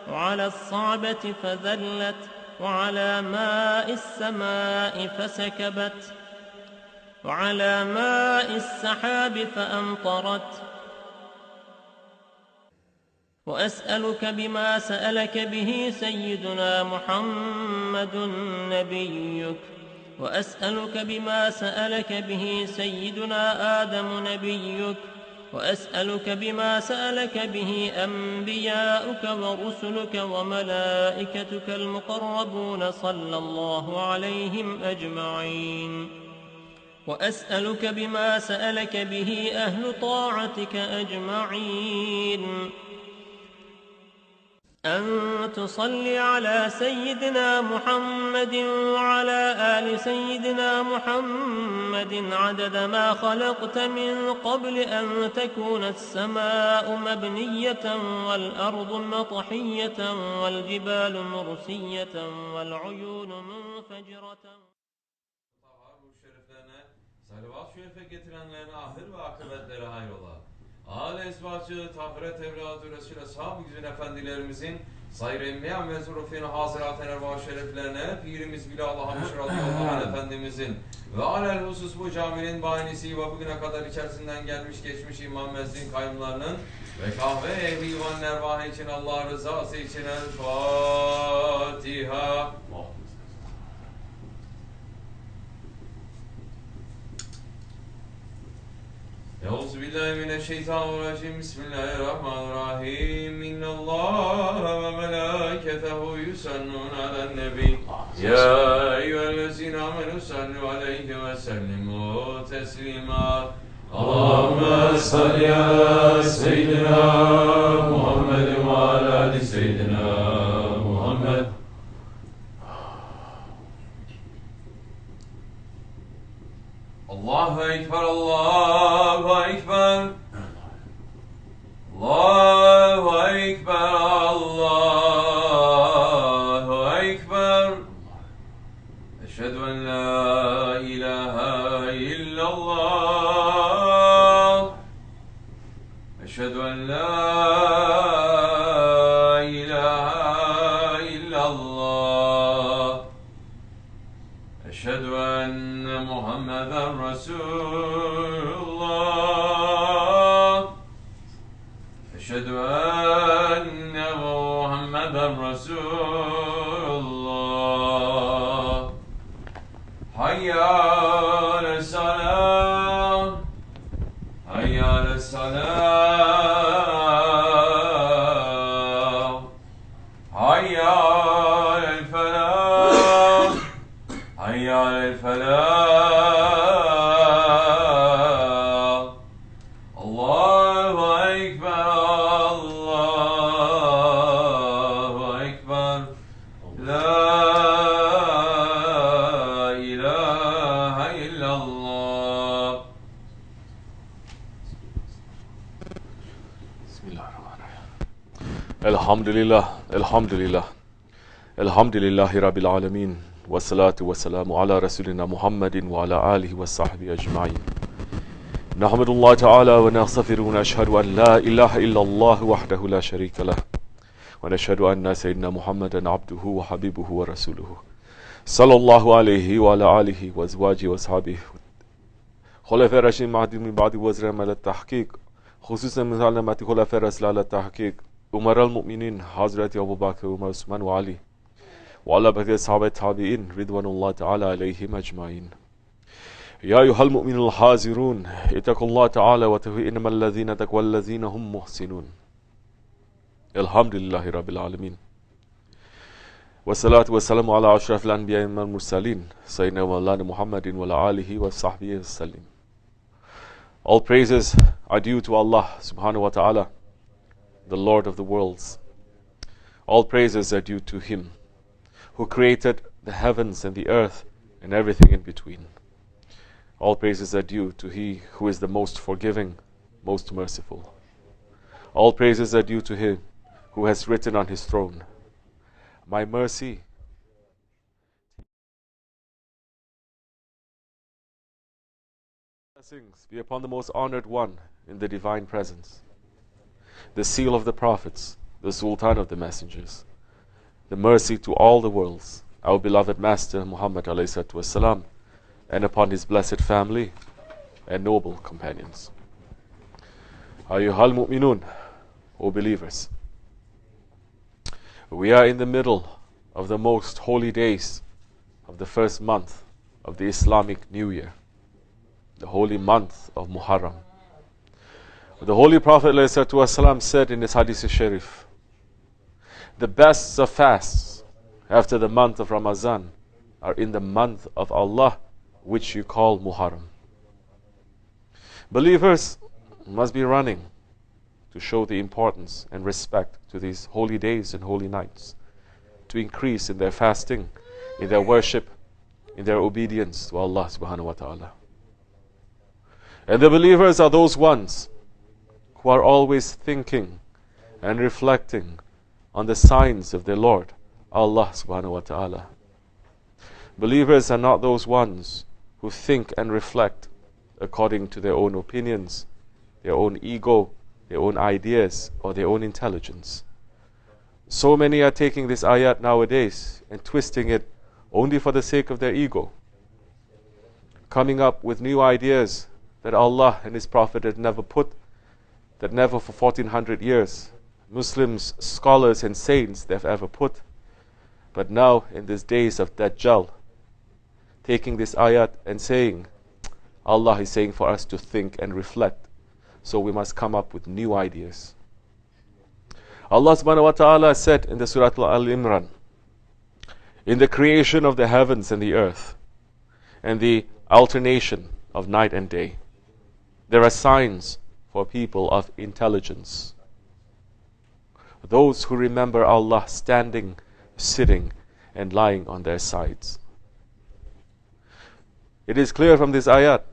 وعلى الصعبة فذلت وعلى ماء السماء فسكبت وعلى ماء السحاب فأمطرت وأسألك بما سألك به سيدنا محمد نبيك وأسألك بما سألك به سيدنا آدم نبيك وأسألك بما سألك به أنبياؤك ورسلك وملائكتك المقربون صلى الله عليهم أجمعين وأسألك بما سألك به أهل طاعتك أجمعين أن تصلي على سيدنا محمد وعلى آل سيدنا محمد عدد ما خلقت من قبل أن تكون السماء مبنية والأرض مطحية والجبال مرسية والعيون منفجرة. Salavat şerife getirenlerin ahir ve akıbetleri hayrola. Âl-i esbahçı, tahiret evladı Resul-i Ashab-ı Güzin Efendilerimizin sayr-ı emmiyan ve zurufin hazirat-ı ervah şeriflerine Pirimiz Bilal-ı Hamiş radıyallahu anh Efendimizin ve alel husus bu caminin bahanesi ve bugüne kadar içerisinden gelmiş geçmiş imam mezdin kayyumlarının ve kahve ehli ivan ervah için Allah rızası için El-Fatiha. Euzu billahi mineşşeytanirracim. Bismillahirrahmanirrahim. İnnallâhe ve melâketehu yusallûne alen-nebî. Ya eyyühellezîne âmenû sallu aleyhi ve sellimû teslîmâ. Allahümme salli ala seyyidina Muhammedin ve ala ali seyyidina Muhammed. Allahu Ekber, Allahu Ekber. Allahu Ekber, Allahu Ekber. Eşhedü en la ilahe illallah. Eşhedü en la ilahe illallah. Eşhedü enne Muhammeden Resulullah. Eşhedü enne Muhammeden Resulullah. Hayya ale's-salâh. Hayya ale's-salâh. Hayya alel-felâh. Hayya alel-felâh. Elhamdülillah, elhamdülillah, elhamdülillahi rabbil alemin, ve salatu ve selamu ala Resulina Muhammedin ve ala alihi ve sahbihi ecma'in. Nahmedullah Teala ve nağsafiru ve neşhedü en la ilahe illallah vahdehu la şerike leh. Ve neşhedü enne seyyidina Muhammeden abduhu ve habibuhu ve resuluhu. Sallallahu aleyhi ve ala alihi ve ezvaci ve sahbihi. Hulefâ Reşîd Mahdi min ba'di vazre melet tahkik. Hususen min alamati Hulefâ Resûlâ tahkik. Umar al-Mu'minin, Hazreti Ebu Bakr, Umar, Osman ve Ali ve ala bekle sahabe tabi'in ridvanullah teala aleyhim ecmain. Ya eyyuhal mu'minul hazirun ittakullah teala ve tehu innemellezine tekvellezine hum muhsinun. Elhamdülillahi rabbil alemin. Ve salatu ve selamu ala aşrafil enbiya'i vel mursalin Seyyidina Mevlana Muhammedin ve ala alihi ve sahbihi ve sellim. All praises are due to Allah subhanahu wa ta'ala, the Lord of the worlds. All praises are due to Him, who created the heavens and the earth and everything in between. All praises are due to He who is the most forgiving, most merciful. All praises are due to Him who has written on His throne, my mercy blessings be upon the most honored one in the divine presence, the seal of the prophets, the Sultan of the Messengers, the mercy to all the worlds, our beloved Master Muhammad ﷺ, and upon his blessed family and noble companions. Ayyuhal mu'minun, O believers, we are in the middle of the most holy days of the first month of the Islamic New Year, the holy month of Muharram. The Holy Prophet ﷺ said in his Hadith Sharif, the best of fasts after the month of Ramadan are in the month of Allah, which you call Muharram. Believers must be running to show the importance and respect to these holy days and holy nights, to increase in their fasting, in their worship, in their obedience to Allah subhanahu wa ta'ala. And the believers are those ones who are always thinking and reflecting on the signs of their Lord, Allah subhanahu wa ta'ala. Believers are not those ones who think and reflect according to their own opinions, their own ego, their own ideas, or their own intelligence. So many are taking this ayat nowadays and twisting it only for the sake of their ego, coming up with new ideas that Allah and His Prophet had never put, that never for 1400 years Muslims, scholars and saints they have ever put. But now in these days of Dajjal, taking this ayat and saying, Allah is saying for us to think and reflect, so we must come up with new ideas. Allah subhanahu wa ta'ala said in the Surah Al-Imran, in the creation of the heavens and the earth, and the alternation of night and day, there are signs for people of intelligence. Those who remember Allah standing, sitting, and lying on their sides. It is clear from this ayat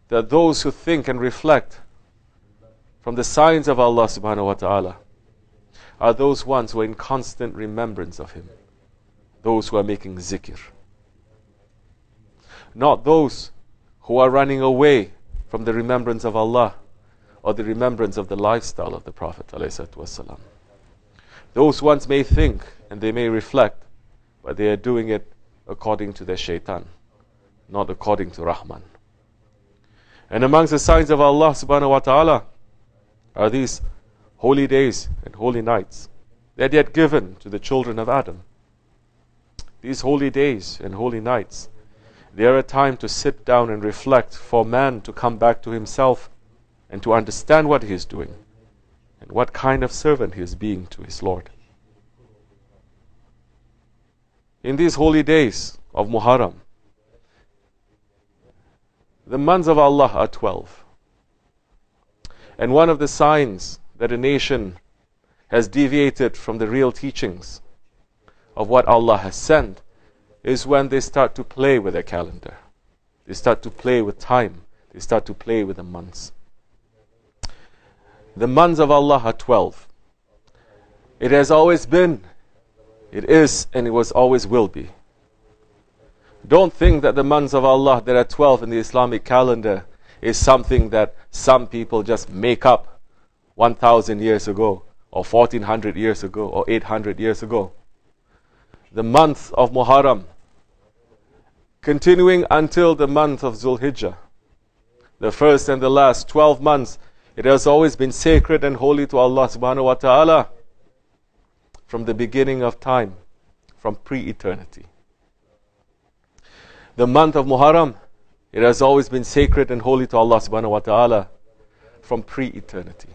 that those who think and reflect from the signs of Allah subhanahu wa ta'ala are those ones who are in constant remembrance of Him, those who are making zikr. Not those who are running away from the remembrance of Allah or the remembrance of the lifestyle of the Prophet ﷺ. Those ones may think and they may reflect, but they are doing it according to their shaitan, not according to Rahman. And amongst the signs of Allah subhanahu wa ta'ala are these holy days and holy nights that He had given to the children of Adam. These holy days and holy nights, they are a time to sit down and reflect, for man to come back to himself and to understand what he is doing and what kind of servant he is being to his Lord. In these holy days of Muharram, the months of Allah are 12. And one of the signs that a nation has deviated from the real teachings of what Allah has sent is when they start to play with their calendar. They start to play with time. They start to play with the months. The months of Allah are 12. It has always been, it is, and it was always will be. Don't think that the months of Allah that are 12 in the Islamic calendar is something that some people just make up 1,000 years ago, or 1,400 years ago, or 800 years ago. The month of Muharram, continuing until the month of Zulhijjah, the first and the last 12 months, it has always been sacred and holy to Allah subhanahu wa ta'ala from the beginning of time, from pre-eternity. The month of Muharram, it has always been sacred and holy to Allah subhanahu wa ta'ala from pre-eternity.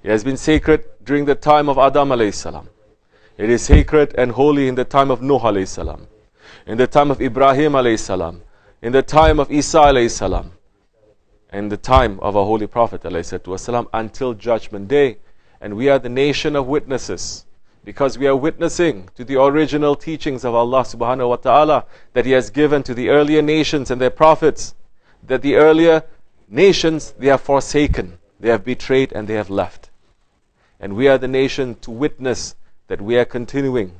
It has been sacred during the time of Adam alayhi salam. It is sacred and holy in the time of Nuh alayhi salam, in the time of Ibrahim alayhi salam, in the time of Isa alayhi salam, and the time of our Holy Prophet ﷺ until Judgment Day. And we are the nation of witnesses, because we are witnessing to the original teachings of Allah subhanahu wa ta'ala that He has given to the earlier nations and their prophets, that the earlier nations, they have forsaken, they have betrayed and they have left. And we are the nation to witness that we are continuing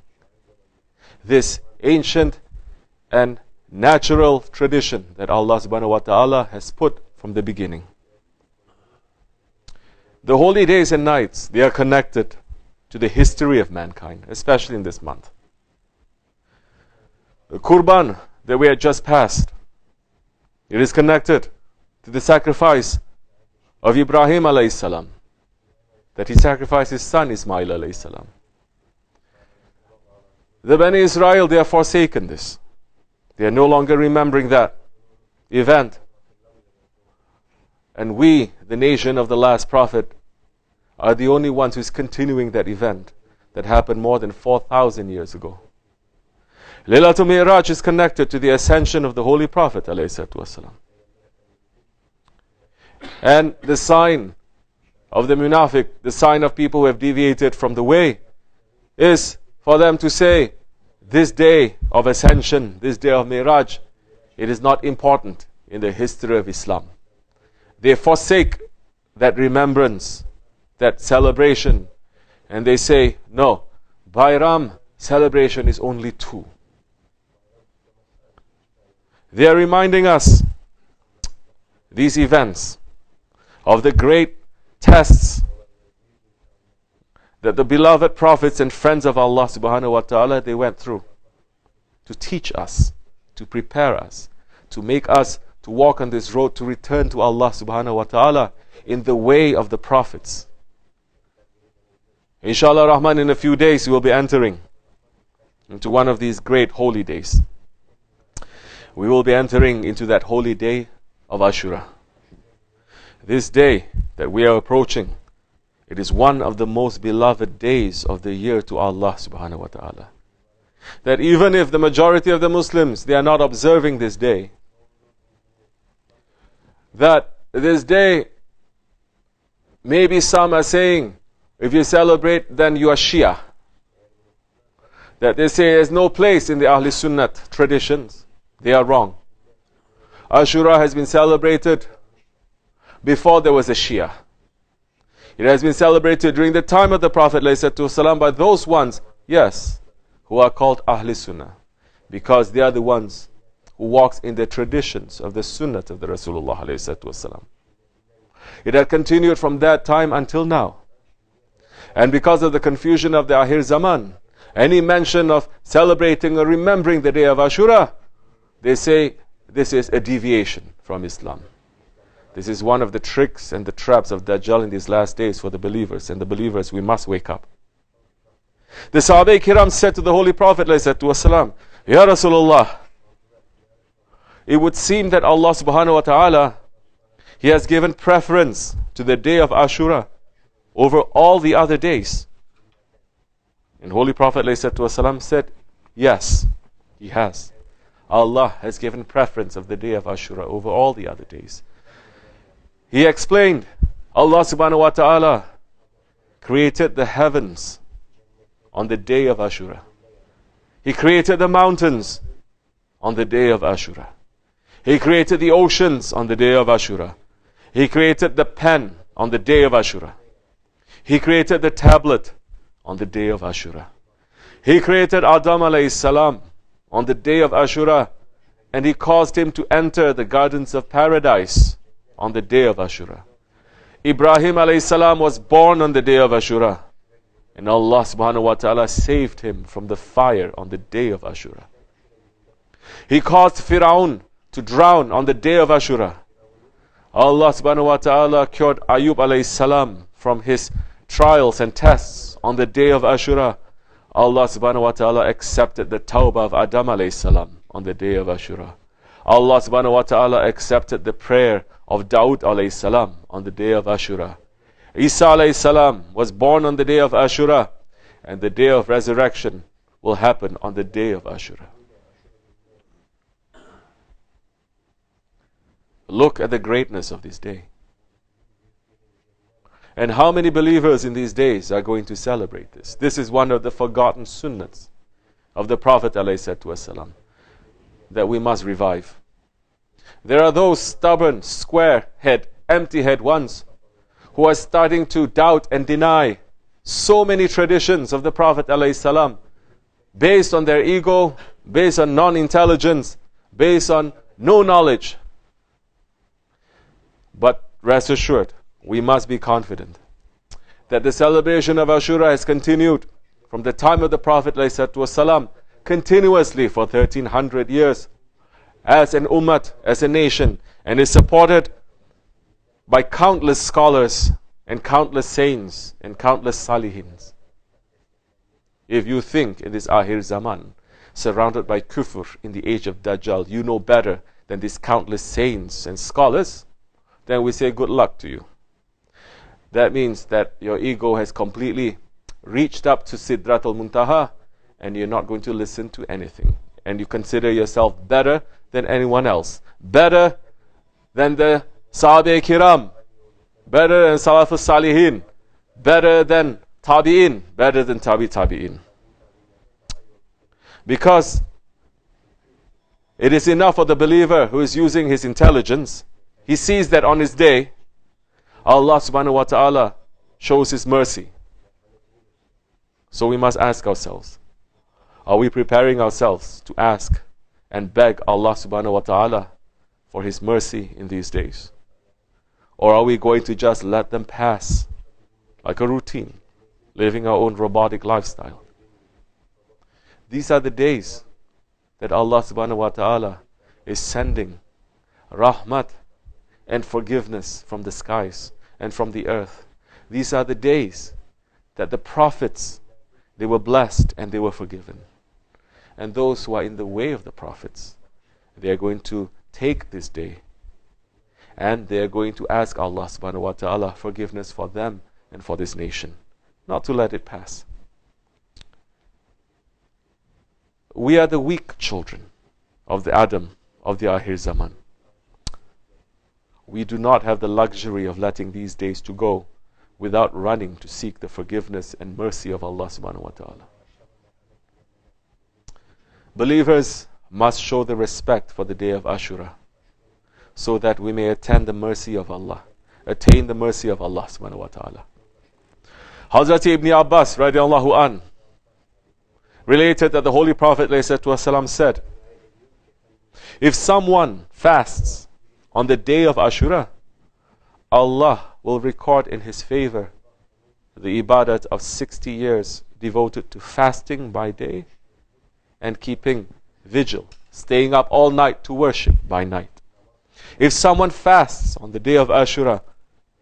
this ancient and natural tradition that Allah subhanahu wa ta'ala has put from the beginning. The holy days and nights, they are connected to the history of mankind, especially in this month. The Qurban that we had just passed, it is connected to the sacrifice of Ibrahim alayhi salam, that he sacrificed his son Ismail alayhi salam. The Bani Israel, they have forsaken this. They are no longer remembering that event. And we, the nation of the last prophet, are the only ones who is continuing that event that happened more than 4,000 years ago. Laylatul Mi'raj is connected to the ascension of the Holy Prophet ﷺ. And the sign of the munafiq, the sign of people who have deviated from the way, is for them to say, this day of ascension, this day of Mi'raj, it is not important in the history of Islam. They forsake that remembrance, that celebration, and they say, no, Bayram celebration is only 2. They are reminding us, these events, of the great tests that the beloved prophets and friends of Allah subhanahu wa ta'ala, they went through to teach us, to prepare us, to make us to walk on this road to return to Allah subhanahu wa ta'ala in the way of the prophets. Inshallah Rahman, in a few days we will be entering into one of these great holy days. We will be entering into that holy day of Ashura. This day that we are approaching, it is one of the most beloved days of the year to Allah subhanahu wa ta'ala. That even if the majority of the Muslims, they are not observing this day, that this day, maybe some are saying, if you celebrate, then you are Shia. That they say there's no place in the Ahl Sunnat traditions. They are wrong. Ashura has been celebrated before there was a Shia. It has been celebrated during the time of the Prophet ﷺ by those ones, yes, who are called Ahl Sunnah, because they are the ones who walks in the traditions of the Sunnah of the Rasulullah ﷺ. It had continued from that time until now. And because of the confusion of the Akhir Zaman, any mention of celebrating or remembering the day of Ashura, they say this is a deviation from Islam. This is one of the tricks and the traps of Dajjal in these last days for the believers. And the believers, we must wake up. The Sahaba Kiram said to the Holy Prophet ﷺ, Ya Rasulullah, it would seem that Allah subhanahu wa ta'ala, He has given preference to the day of Ashura over all the other days. And Holy Prophet ﷺ said, yes, He has. Allah has given preference of the day of Ashura over all the other days. He explained, Allah subhanahu wa ta'ala created the heavens on the day of Ashura. He created the mountains on the day of Ashura. He created the oceans on the day of Ashura. He created the pen on the day of Ashura. He created the tablet on the day of Ashura. He created Adam alayhi salam on the day of Ashura, and He caused him to enter the gardens of paradise on the day of Ashura. Ibrahim alayhi salam was born on the day of Ashura, and Allah subhanahu wa ta'ala saved him from the fire on the day of Ashura. He caused Fir'aun to drown on the day of Ashura. Allah subhanahu wa ta'ala cured Ayub alayhi salam from his trials and tests on the day of Ashura. Allah subhanahu wa ta'ala accepted the tawbah of Adam alayhi salam on the day of Ashura. Allah subhanahu wa ta'ala accepted the prayer of Daud alayhi salam on the day of Ashura. Isa alayhi salam was born on the day of Ashura, and the day of resurrection will happen on the day of Ashura. Look at the greatness of this day. And how many believers in these days are going to celebrate this? This is one of the forgotten sunnahs of the Prophet ﷺ that we must revive. There are those stubborn, square-head, empty-head ones who are starting to doubt and deny so many traditions of the Prophet ﷺ based on their ego, based on non-intelligence, based on no knowledge. But rest assured, we must be confident that the celebration of Ashura has continued from the time of the Prophet ﷺ continuously for 1300 years as an ummah, as a nation, and is supported by countless scholars and countless saints and countless salihins. If you think in this Akhir Zaman, surrounded by kufr in the age of Dajjal, you know better than these countless saints and scholars, then we say good luck to you. That means that your ego has completely reached up to Sidratul Muntaha and you're not going to listen to anything. And you consider yourself better than anyone else. Better than the Sahabe Kiram. Better than Salafus Salihin. Better than Tabi'in. Better than Tabi'in. Because it is enough for the believer who is using his intelligence. He sees that on his day, Allah subhanahu wa ta'ala shows His mercy. So we must ask ourselves, are we preparing ourselves to ask and beg Allah subhanahu wa ta'ala for His mercy in these days? Or are we going to just let them pass like a routine, living our own robotic lifestyle? These are the days that Allah subhanahu wa ta'ala is sending rahmat and forgiveness from the skies and from the earth. These are the days that the prophets, they were blessed and they were forgiven. And those who are in the way of the prophets, they are going to take this day and they are going to ask Allah subhanahu wa ta'ala forgiveness for them and for this nation, not to let it pass. We are the weak children of the Adam of the Akhir Zaman. We do not have the luxury of letting these days to go without running to seek the forgiveness and mercy of Allah subhanahu wa ta'ala. Believers must show the respect for the day of Ashura so that we may attain the mercy of Allah subhanahu wa ta'ala. Hazrat Ibn Abbas radiallahu an related that the Holy Prophet ﷺ said, if someone fasts on the day of Ashura, Allah will record in his favor the ibadat of 60 years devoted to fasting by day and keeping vigil, staying up all night to worship by night. If someone fasts on the day of Ashura,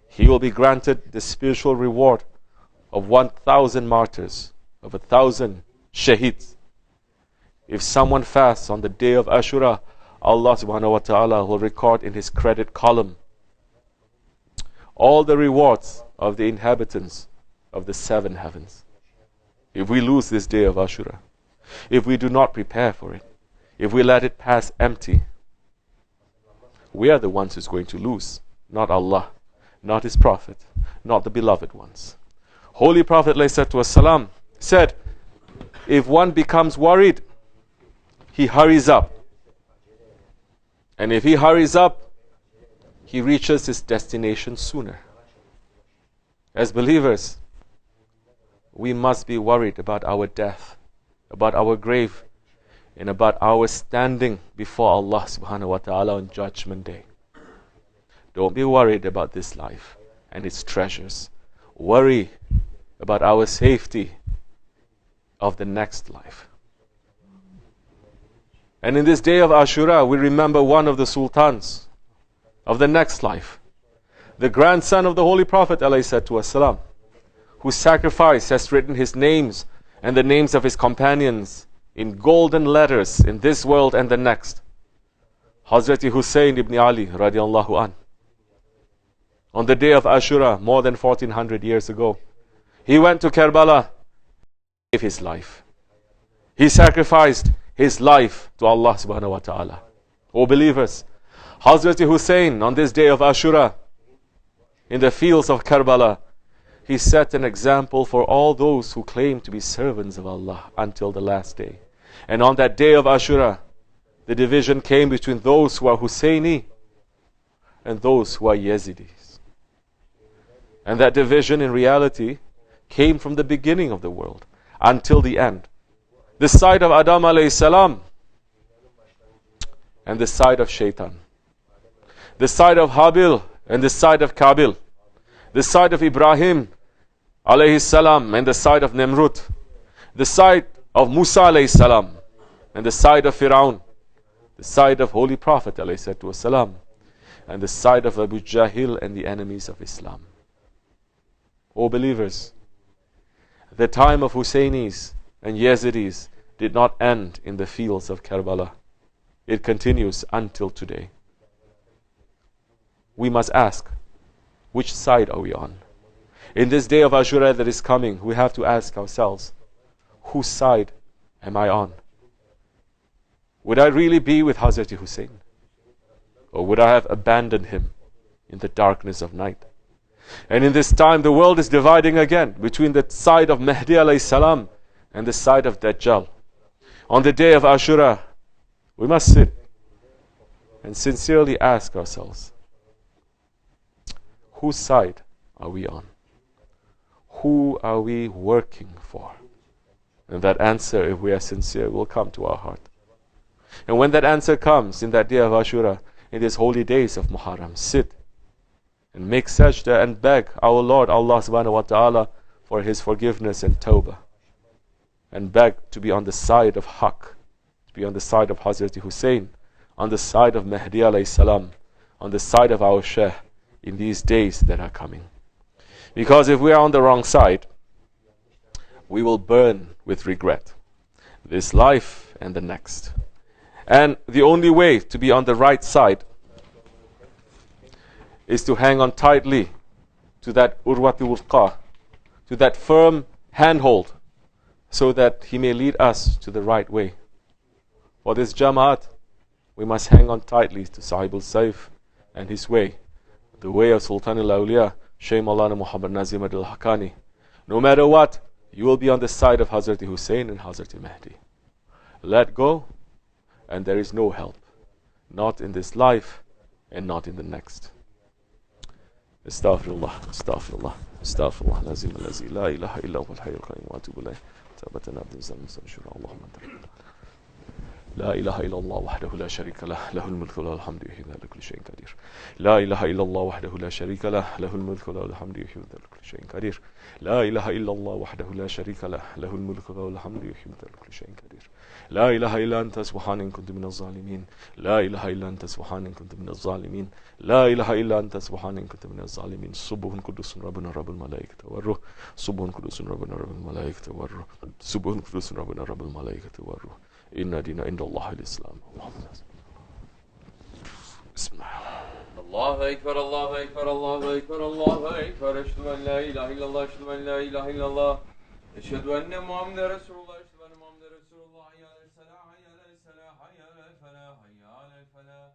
he will be granted the spiritual reward of 1,000 martyrs, of 1,000 shaheeds. If someone fasts on the day of Ashura, Allah subhanahu wa ta'ala will record in His credit column all the rewards of the inhabitants of the 7 heavens. If we lose this day of Ashura, if we do not prepare for it, if we let it pass empty, we are the ones who's going to lose, not Allah, not His Prophet, not the beloved ones. Holy Prophet ﷺ said, if one becomes worried, he hurries up. And if he hurries up, he reaches his destination sooner. As believers, we must be worried about our death, about our grave, and about our standing before Allah subhanahu wa ta'ala on Judgment Day. Don't be worried about this life and its treasures. Worry about our safety of the next life. And in this day of Ashura, we remember one of the sultans of the next life, the grandson of the Holy Prophet ﷺ, whose sacrifice has written his names and the names of his companions in golden letters in this world and the next. Hazrat Hussein ibn Ali radiallahu an. On the day of Ashura, more than 1400 years ago, he went to Karbala, gave his life. He sacrificed his life to Allah subhanahu wa ta'ala. O believers, Hazrat Hussein on this day of Ashura, in the fields of Karbala, he set an example for all those who claim to be servants of Allah until the last day. And on that day of Ashura, the division came between those who are Husseini and those who are Yazidis. And that division in reality came from the beginning of the world until the end. The side of Adam alayhi salam and the side of Shaitan. The side of Habil and the side of Kabil. The side of Ibrahim alayhi salam and the side of Nimrud, the side of Musa alayhi salam and the side of Firaun, the side of Holy Prophet alayhi salam, and the side of Abu Jahil and the enemies of Islam. O believers, the time of Husseinis and Yazidis did not end in the fields of Karbala. It continues until today. We must ask, which side are we on? In this day of Ashura that is coming, we have to ask ourselves, whose side am I on? Would I really be with Hazrat Hussein? Or would I have abandoned him in the darkness of night? And in this time, the world is dividing again between the side of Mahdi alayhi salam and the side of Dajjal. On the day of Ashura, we must sit and sincerely ask ourselves, whose side are we on? Who are we working for? And that answer, if we are sincere, will come to our heart. And when that answer comes in that day of Ashura, in these holy days of Muharram, sit and make sajda and beg our Lord Allah subhanahu wa ta'ala for His forgiveness and tawbah. And beg to be on the side of Haqq, to be on the side of Hazrat Hussein, on the side of Mahdi alayhi salam, on the side of our Shaykh in these days that are coming. Because if we are on the wrong side, we will burn with regret, this life and the next. And the only way to be on the right side is to hang on tightly to that urwati wufqa, to that firm handhold, so that he may lead us to the right way. For this Jamaat, we must hang on tightly to Sahib al-Saif and his way, the way of Sultan al-Awliya, Shaykh Maulana Muhammad Nazim al-Haqqani. No matter what, you will be on the side of Hazrat Hussein and Hazrat Mahdi. Let go, and there is no help, not in this life and not in the next. Astaghfirullah, astaghfirullah, astaghfirullah, lazim al-lazi, la ilaha illa huwa al-hayy al-qayyum wa atubu ilayh. Tabatana abdin zalim sanshura, Allahumma anta. لا إله إلا الله وحده لا شريك له له الملك وله الحمد يحيي ويميت على كل شيء قدير لا إله إلا الله وحده لا شريك له له الملك وله الحمد يحيي ويميت على كل شيء قدير لا إله إلا الله وحده لا شريك له له الملك وله الحمد يحيي ويميت على كل شيء قدير لا إله إلا أنت سبحانك إن كنت من الظالمين لا إله إلا أنت سبحانك إن كنت من الظالمين لا إله إلا أنت سبحانك إن كنت من الظالمين سبح قدوس ربنا رب الملائكة والروح سبح قدوس ربنا رب الملائكة والروح سبح قدوس ربنا رب الملائكة والروح إن دين عند الله الإسلام. بسم الله. الله أكبر الله أكبر الله أكبر الله أكبر أشهد أن لا إله إلا الله أشهد أن لا إله إلا الله أشهد أن محمدا رسول الله أشهد أن محمدا رسول الله حي على الصلاة حي على الصلاة حي على الفلاح حي على الفلاح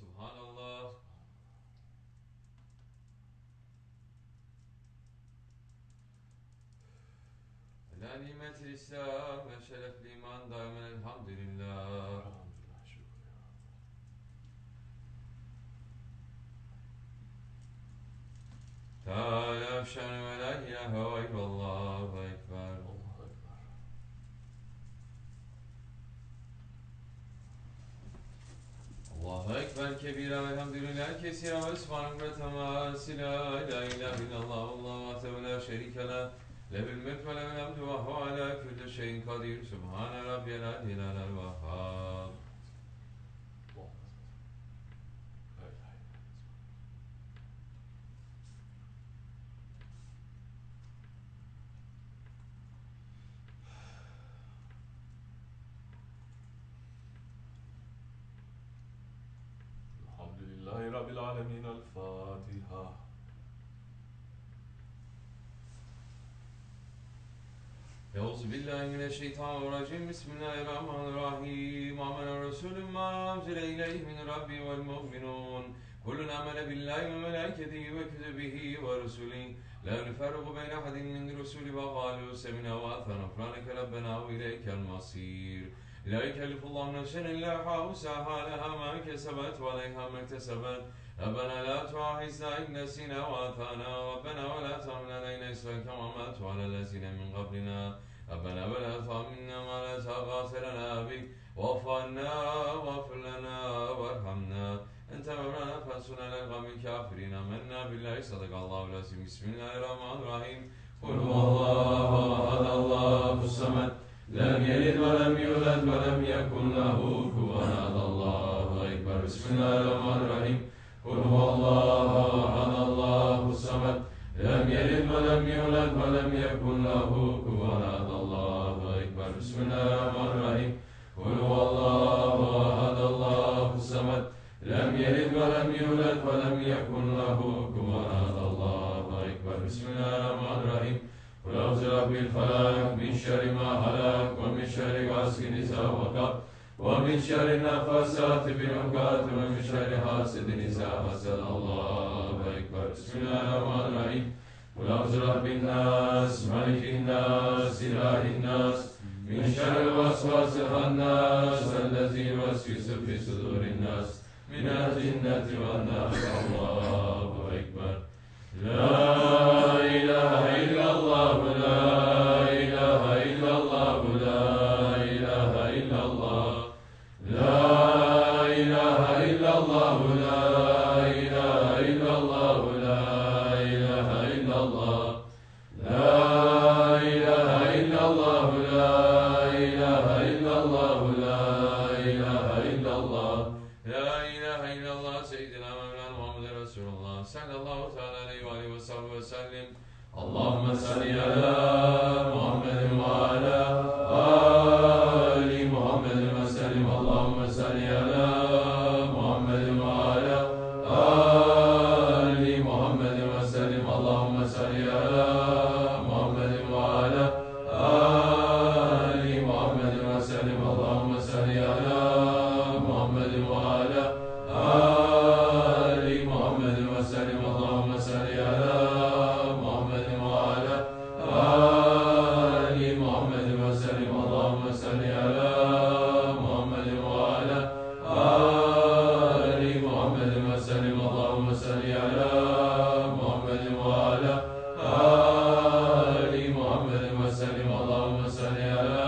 سبحان الله. على نعمة الإسلام وشرف الإيمان دائما الحمد لله. تعالى أفشان ولا إله إلا الله أكبر. الله أكبر كبيرا والحمد لله كثيرا وسبحانه وتعالى لا إله إلا الله والله وحده لا شريك له له الملك وله الحمد وهو على كل شيء قدير سبحان ربي العلي الوهاب. الحمد لله رب العالمين. الفاتحة. أعوذ بالله من الشيطان الرجيم بسم الله الرحمن الرحيم. آمن الرسول ما أنزل إليه من ربه والمؤمنون كل آمن بالله وملائكته وكتبه ورسله لا نفرق بين أحد من رسله وقالوا سمعنا وأطعنا غفرانك ربنا وإليك المصير. لا يكلف الله نفسا إلا وسعها لها ما كسبت وعليها ما اكتسبت. ربنا لا تؤاخذنا إن نسينا وأخطأنا ربنا ولا تحمل علينا إصرا كما حملته على الذين من قبلنا ربنا ولا تحملنا ما لا طاقة لنا به واعف عنا واغفر لنا وارحمنا أنت مولانا فانصرنا على القوم الكافرين. آمنا بالله صدق الله العظيم. بسم الله الرحمن الرحيم. قل هو الله أحد الله الصمد لم يلد ولم يولد ولم يكن له كفوا أحد. الله أكبر. بسم الله الرحمن الرحيم. قل هو الله أحد الله الصمد لم يلد ولم يولد ولم يكن له كفوا أحد. الله أكبر. بسم الله الرحمن الرحيم. قل هو الله أحد الله الصمد لم يلد ولم يولد ولم يكن له كفوا أحد. الله أكبر. بسم الله الرحمن الرحيم. قل أعوذ برب الفلق من شر ما خلق ومن شر غاسق إذا وقب ومن شر النفاثات في العقد ومن شر حاسد إذا حسد. الله أكبر. بسم الله الرحمن الرحيم. قل أعوذ برب الناس ملك الناس إله الناس من شر الوسواس الخناس الذي يوسوس في صدور الناس من الجنة والناس. الله أكبر. لا إله إلا الله لا إله إلا الله لا إله إلا الله لا إله إلا الله لا إله إلا الله لا إله إلا الله لا إله إلا الله لا إله إلا الله لا إله إلا الله لا إله إلا الله سيدنا مولانا محمد رسول الله صلى الله تعالى عليه وآله وصحبه وسلم. اللهم صل على محمد وعلى آل محمد وسلم. اللهم صل على محمد وعلى آل محمد وسلم. اللهم صل على محمد وعلى آل محمد وسلم. اللهم صل على محمد وعلى آل محمد وسلم. اللهم صل على محمد وعلى آل محمد وسلم. اللهم صل على محمد وعلى آل محمد وسلم. اللهم صل على محمد وعلى آل محمد وسلم. اللهم صل على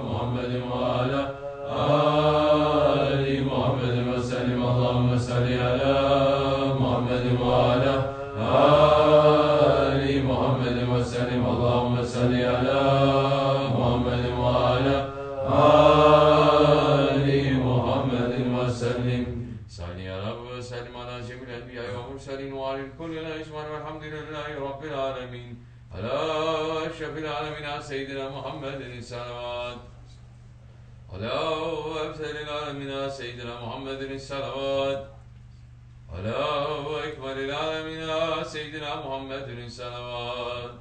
محمد وعلى آل محمد وسلم. اللهم صل على محمد وعلى آل محمد وسلم. اللهم صل على محمد وعلى آل محمد وسلم. صل يا رب وسلم على جميع الأنبياء والمرسلين وعلى الكل الأجمعين والحمد لله رب العالمين. على أشرف العالمين سيدنا محمد الصلوات. على أفضل العالمين سيدنا محمد الصلوات. على أكمل العالمين سيدنا محمد الصلوات.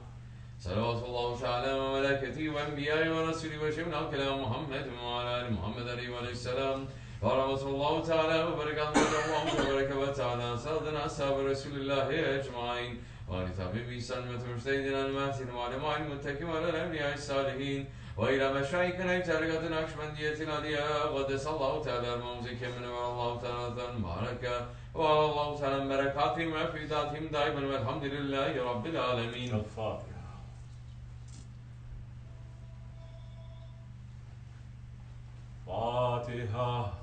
صلوات الله تعالى وملائكته وأنبيائه ورسوله وجميع كلام محمد وعلى آل محمد عليه السلام. ورحمة الله تعالى وبركاته وبركة وتعالى سادنا أصحاب رسول الله أجمعين وعلى تابعين سلمة مجتهدنا المهتدين وعلى معين المتكئين وعلى الأنبياء الصالحين وإلى مشايخنا تاركة نقشبندية الأدياء قدس الله تعالى الممسك من الله تعالى المباركة والله تعالى بركاتهم وفيداتهم دائما والحمد لله رب العالمين. الفاتحة. فاتحة.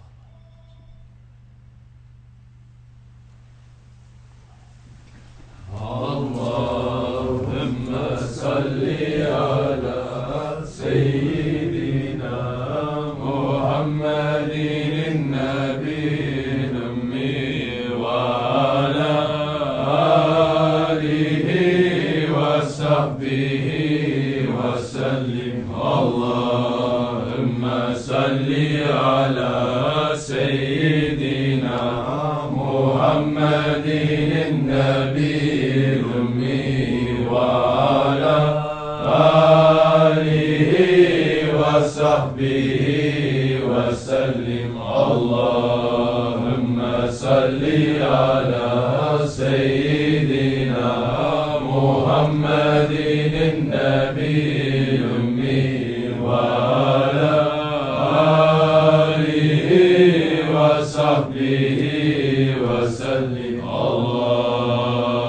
اللهم صل على سيدنا محمد النبي الأمي وعلى آله وصحبه وسلم. اللهم صل على سيدنا محمد النبي وعلى آله وصحبه وسلم. اللهم صل على سيدنا محمد النبي الأمي وعلى آله وصحبه وسلم. الله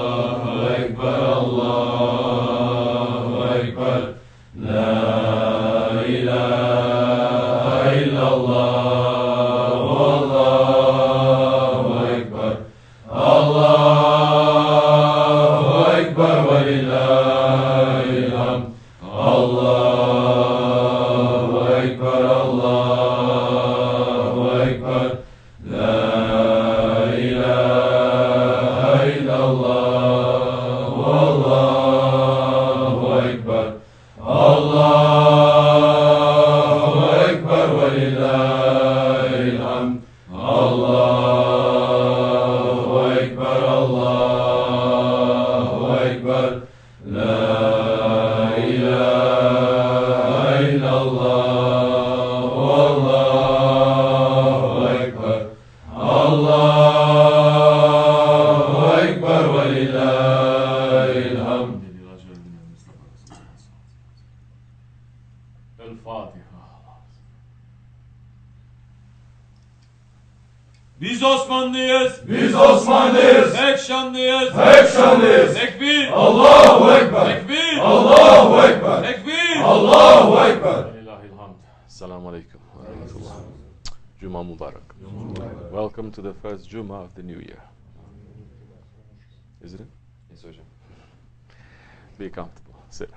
أكبر الله أكبر لا إله إلا الله والله أكبر. الله أكبر ولله الحمد. الله أكبر الله أكبر لا إله إلا الله والله أكبر. الله أكبر ولله الحمد. الله أكبر الله أكبر لا إله إلا الله والله أكبر. الله أكبر ولله الحمد. الفاتحة. Biz Osmanlıyız. Biz Osmanlıyız. Tek şanlıyız. Tek şanlıyız. Tekbir. Allahu Ekber. Tekbir. Allahu Ekber. Tekbir. Allahu Ekber. Lillahilhamd. Assalamu alaikum wa rahmatullah. Juma Mubarak. Welcome to the first Juma of the new year. Isn't it? Yes hocam. Be comfortable. Sit.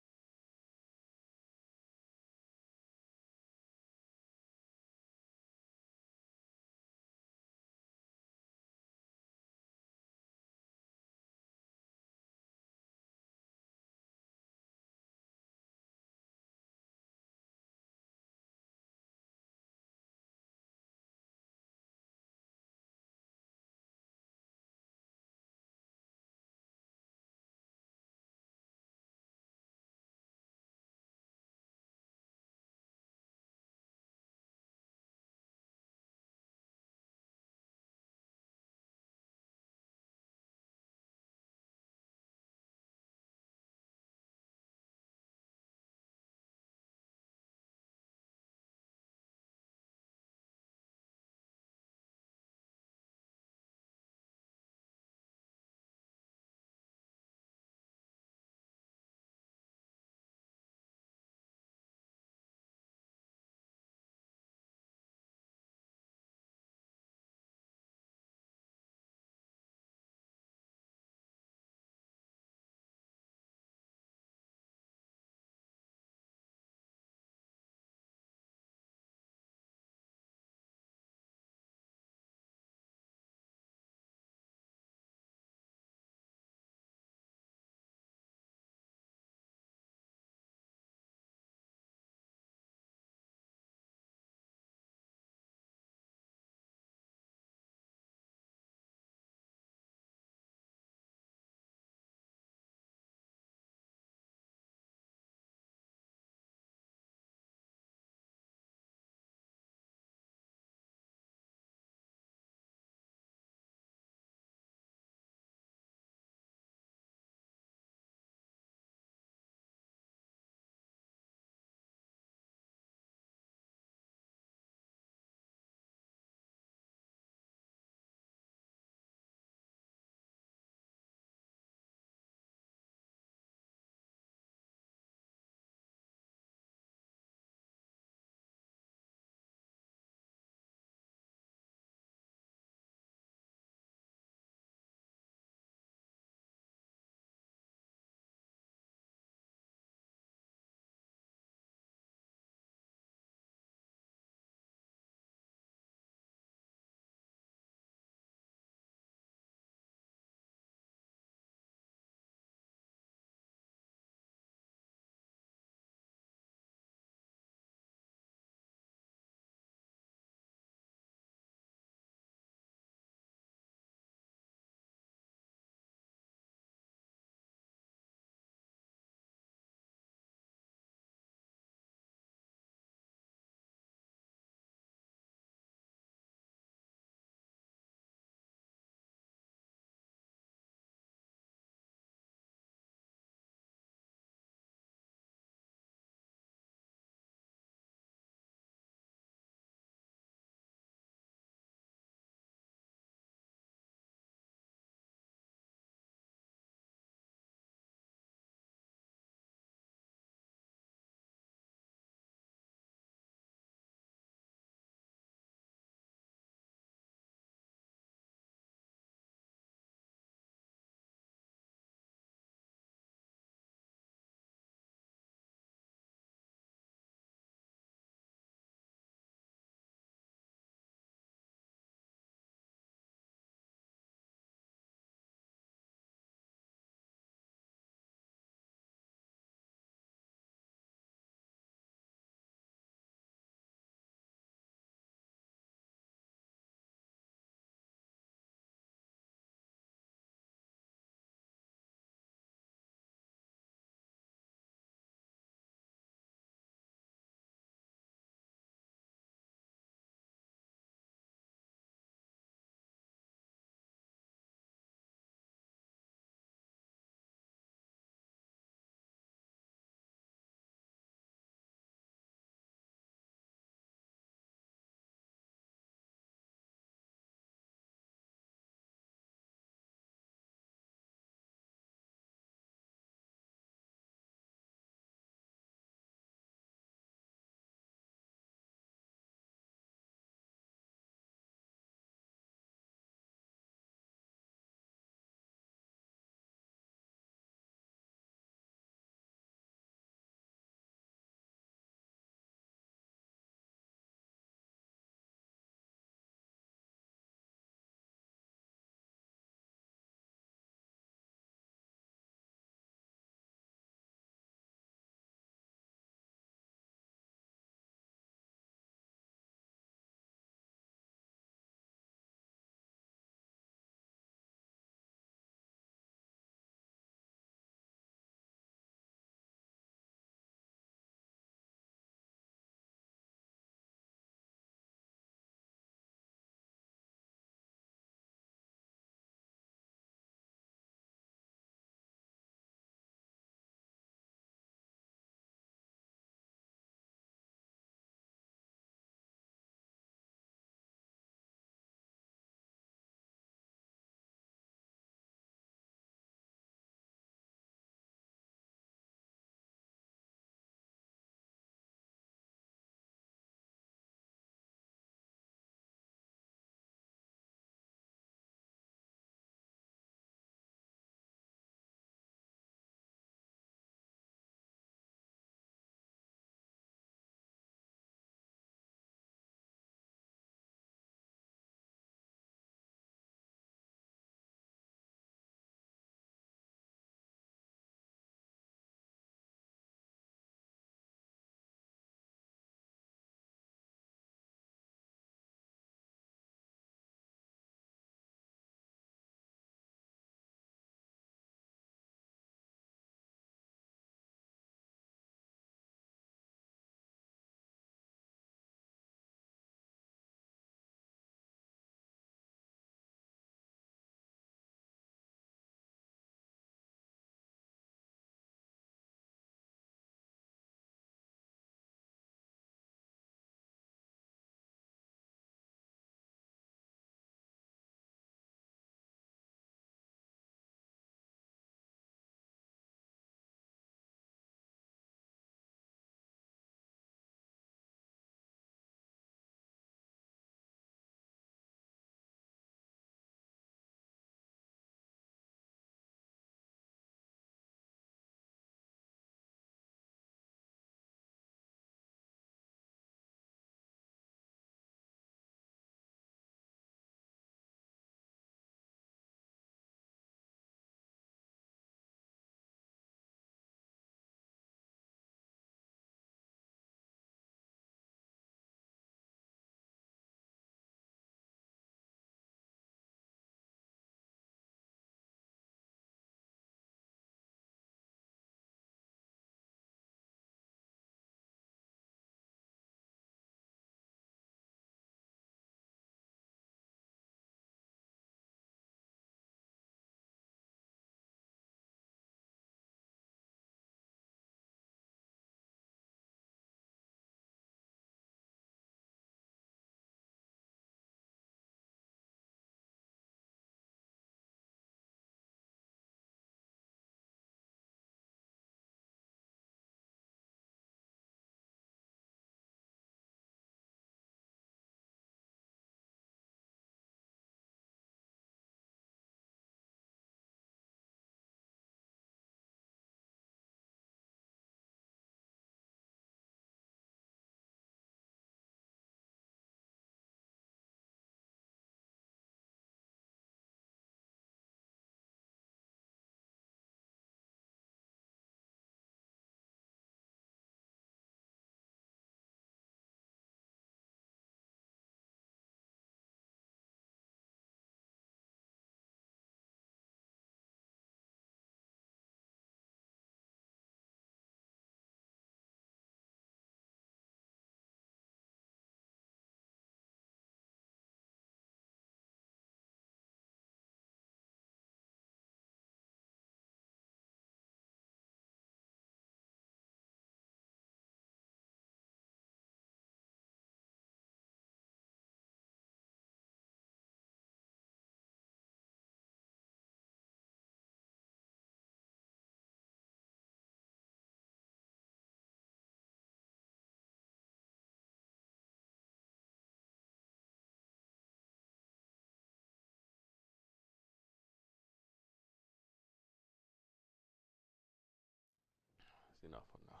enough for now.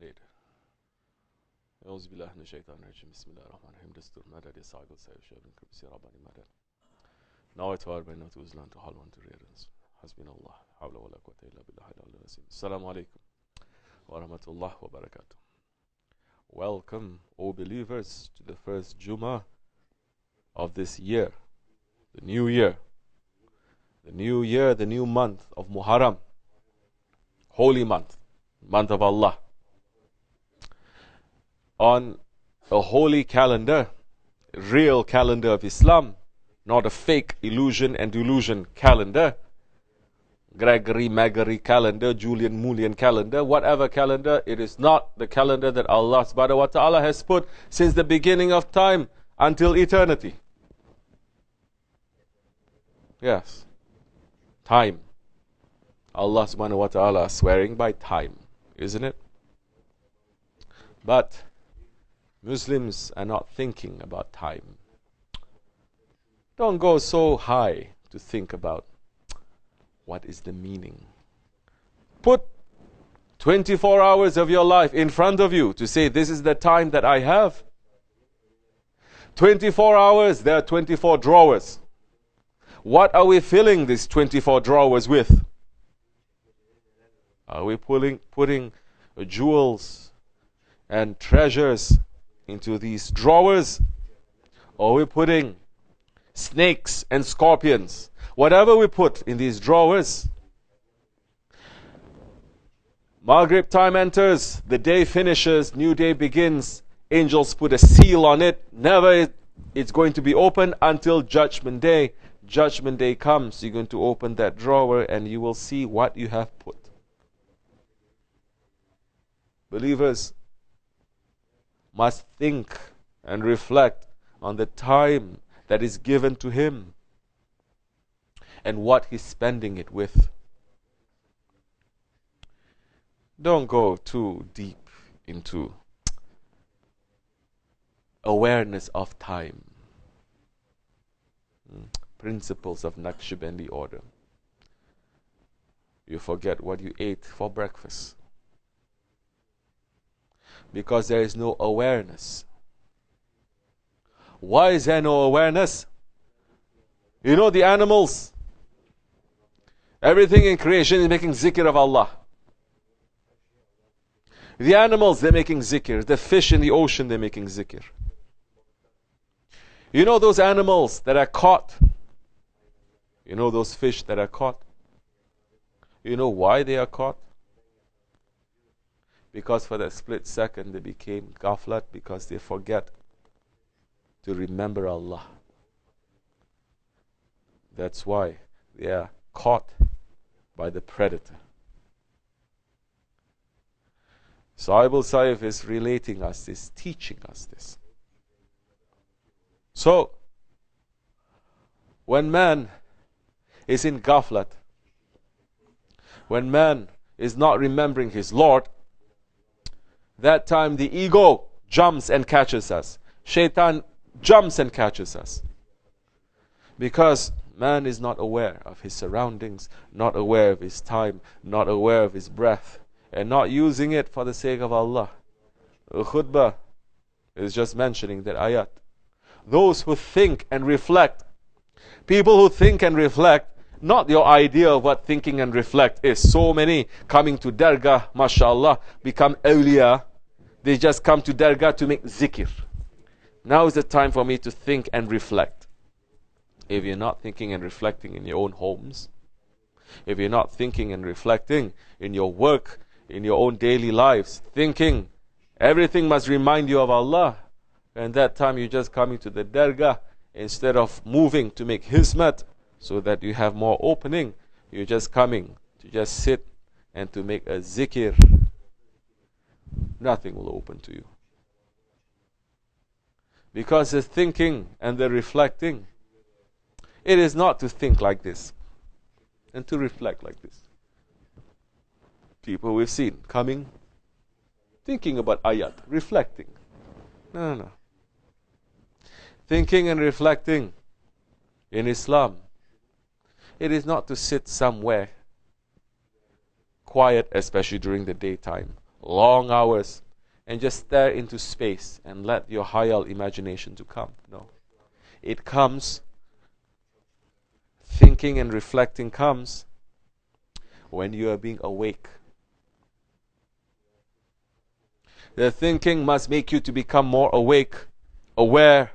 Later. أعوذ بالله من الشيطان الرجيم بسم الله الرحمن الرحيم دستور مدد صاحب السيف شابن كرسي رباني مدد نويت واربعين وتوزلان تحلون تريرنس حسبنا الله حول ولا قوة إلا بالله العلي العظيم السلام عليكم ورحمة الله وبركاته. Welcome, O believers, to the first Jummah of this year, the new year. The new year, the new month of Muharram, holy month, month of Allah. On a holy calendar, real calendar of Islam, not a fake illusion and delusion calendar, Gregory Magary calendar, Julian Mullian calendar, whatever calendar, it is not the calendar that Allah subhanahu wa ta'ala has put since the beginning of time until eternity. Yes. Time. Allah subhanahu wa ta'ala swearing by time, isn't it? But Muslims are not thinking about time. Don't go so high to think about what is the meaning. Put 24 hours of your life in front of you to say, this is the time that I have. 24 hours, there are 24 drawers. What are we filling these 24 drawers with? Are we putting jewels and treasures into these drawers? Or are we putting snakes and scorpions? Whatever we put in these drawers, Maghrib time enters, the day finishes, new day begins, angels put a seal on it, never it's going to be open until Judgment Day. Judgment Day comes, you're going to open that drawer and you will see what you have put. Believers must think and reflect on the time that is given to him and what he's spending it with. Don't go too deep into awareness of time. Principles of Naqshbandi order. You forget what you ate for breakfast because there is no awareness. Why is there no awareness? You know, the animals, everything in creation is making zikr of Allah. The animals, they're making zikr. The fish in the ocean, they're making zikr. You know those animals that are caught? You know those fish that are caught? You know why they are caught? Because for that split second they became ghaflat, because they forget to remember Allah. That's why they are caught by the predator. Sahib al-Saif is relating us this, teaching us this. So, when man is in ghaflat, when man is not remembering his Lord, that time the ego jumps and catches us. Shaitan jumps and catches us. Because man is not aware of his surroundings, not aware of his time, not aware of his breath, and not using it for the sake of Allah. Khutbah is just mentioning that ayat. Those who think and reflect, people who think and reflect, not your idea of what thinking and reflect is. So many coming to Dargah, mashallah, become awliya. They just come to Dargah to make zikr. Now is the time for me to think and reflect. If you're not thinking and reflecting in your own homes, if you're not thinking and reflecting in your work, in your own daily lives, thinking, everything must remind you of Allah. And that time you're just coming to the Dargah instead of moving to make hizmat so that you have more opening. You're just coming to just sit and to make a zikr. Nothing will open to you. Because the thinking and the reflecting, it is not to think like this and to reflect like this. People we've seen coming, thinking about ayat, reflecting. No. Thinking and reflecting in Islam, it is not to sit somewhere quiet, especially during the daytime, long hours, and just stare into space and let your hayal imagination to come. No. It comes, thinking and reflecting comes when you are being awake. The thinking must make you to become more awake, aware,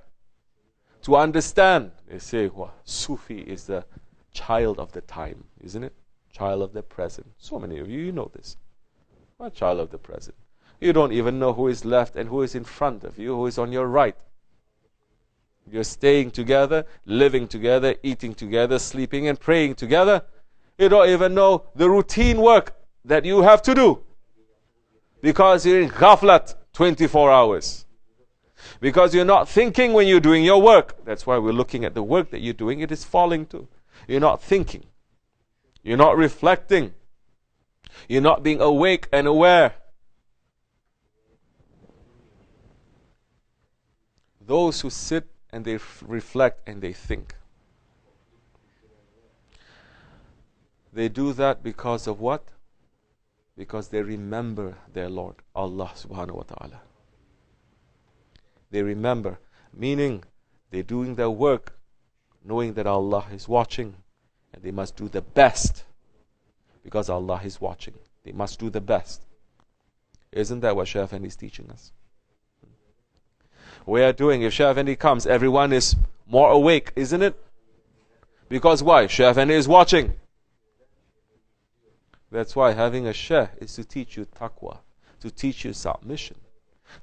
to understand. They say, Sufi is the child of the time, isn't it? Child of the present. So many of you know this. What child of the present? You don't even know who is left and who is in front of you, who is on your right. You're staying together, living together, eating together, sleeping and praying together. You don't even know the routine work that you have to do. Because you're in ghaflat 24 hours. Because you're not thinking when you're doing your work. That's why we're looking at the work that you're doing. It is falling too. You're not thinking. You're not reflecting. You're not being awake and aware. Those who sit and they reflect and they think, they do that because of what? Because they remember their Lord, Allah subhanahu wa ta'ala. They remember, meaning they're doing their work knowing that Allah is watching, and they must do the best because Allah is watching. They must do the best. Isn't that what Shaykh Effendi is teaching us? We are doing, if Shaykh Effendi comes, everyone is more awake, isn't it? Because why? Shaykh Effendi is watching. That's why having a Shaykh is to teach you taqwa, to teach you submission,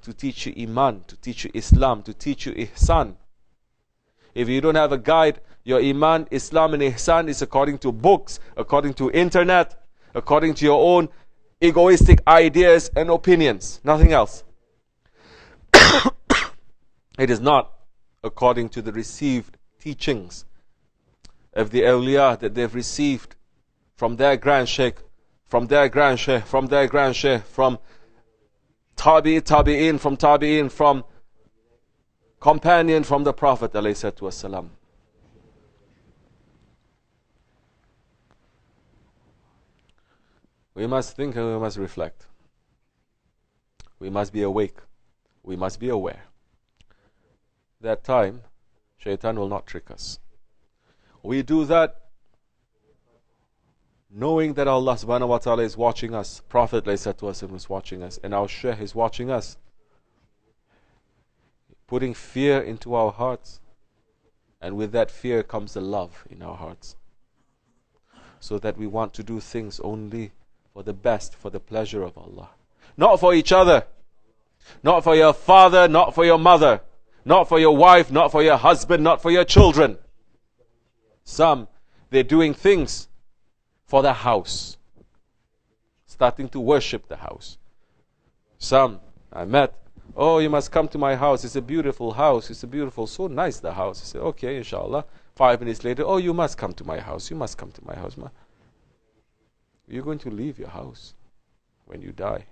to teach you iman, to teach you Islam, to teach you ihsan. If you don't have a guide, your iman, Islam and ihsan is according to books, according to internet, according to your own egoistic ideas and opinions, nothing else. It is not according to the received teachings of the awliya that they've received from their grand sheikh, from their grand sheikh, from their grand sheikh, from tabi'in, from tabi'in, from companion from the Prophet ﷺ. We must think and we must reflect. We must be awake. We must be aware. That time, shaitan will not trick us. We do that knowing that Allah subhanahu wa ta'ala is watching us. Prophet ﷺ is watching us, and our Shaykh is watching us. Putting fear into our hearts, and with that fear comes the love in our hearts, so that we want to do things only for the best, for the pleasure of Allah, not for each other, not for your father, not for your mother, not for your wife, not for your husband, not for your children. Some, they're doing things for the house, starting to worship the house. Some I met, oh, you must come to my house. It's a beautiful house. It's a beautiful, so nice the house. I said, okay, inshallah. 5 minutes later, oh, you must come to my house. You must come to my house. You're going to leave your house when you die.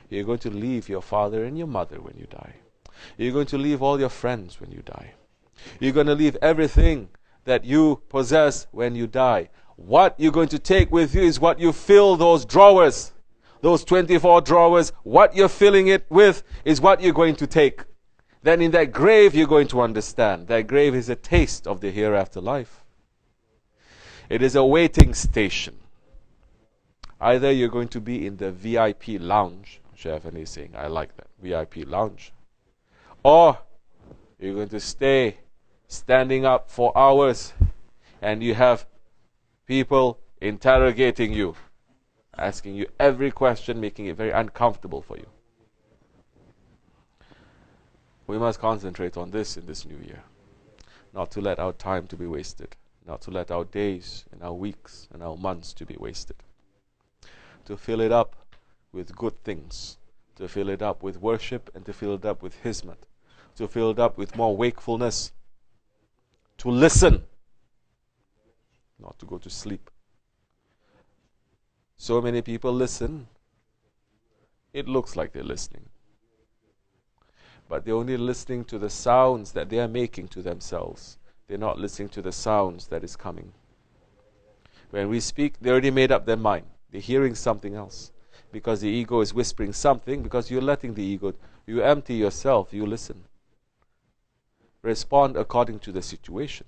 You're going to leave your father and your mother when you die. You're going to leave all your friends when you die. You're going to leave everything that you possess when you die. What you're going to take with you is what you fill those drawers. Those 24 drawers, what you're filling it with is what you're going to take. Then in that grave you're going to understand. That grave is a taste of the hereafter life. It is a waiting station. Either you're going to be in the VIP lounge. Shaykh Effendi is saying, I like that, VIP lounge. Or you're going to stay standing up for hours and you have people interrogating you, asking you every question, making it very uncomfortable for you. We must concentrate on this in this new year. Not to let our time to be wasted. Not to let our days and our weeks and our months to be wasted. To fill it up with good things. To fill it up with worship and to fill it up with hizmat. To fill it up with more wakefulness. To listen. Not to go to sleep. So many people listen. It looks like they're listening. But they're only listening to the sounds that they are making to themselves. They're not listening to the sounds that is coming. When we speak, they already made up their mind. They're hearing something else. Because the ego is whispering something, because you're letting the ego, you empty yourself, you listen. Respond according to the situation.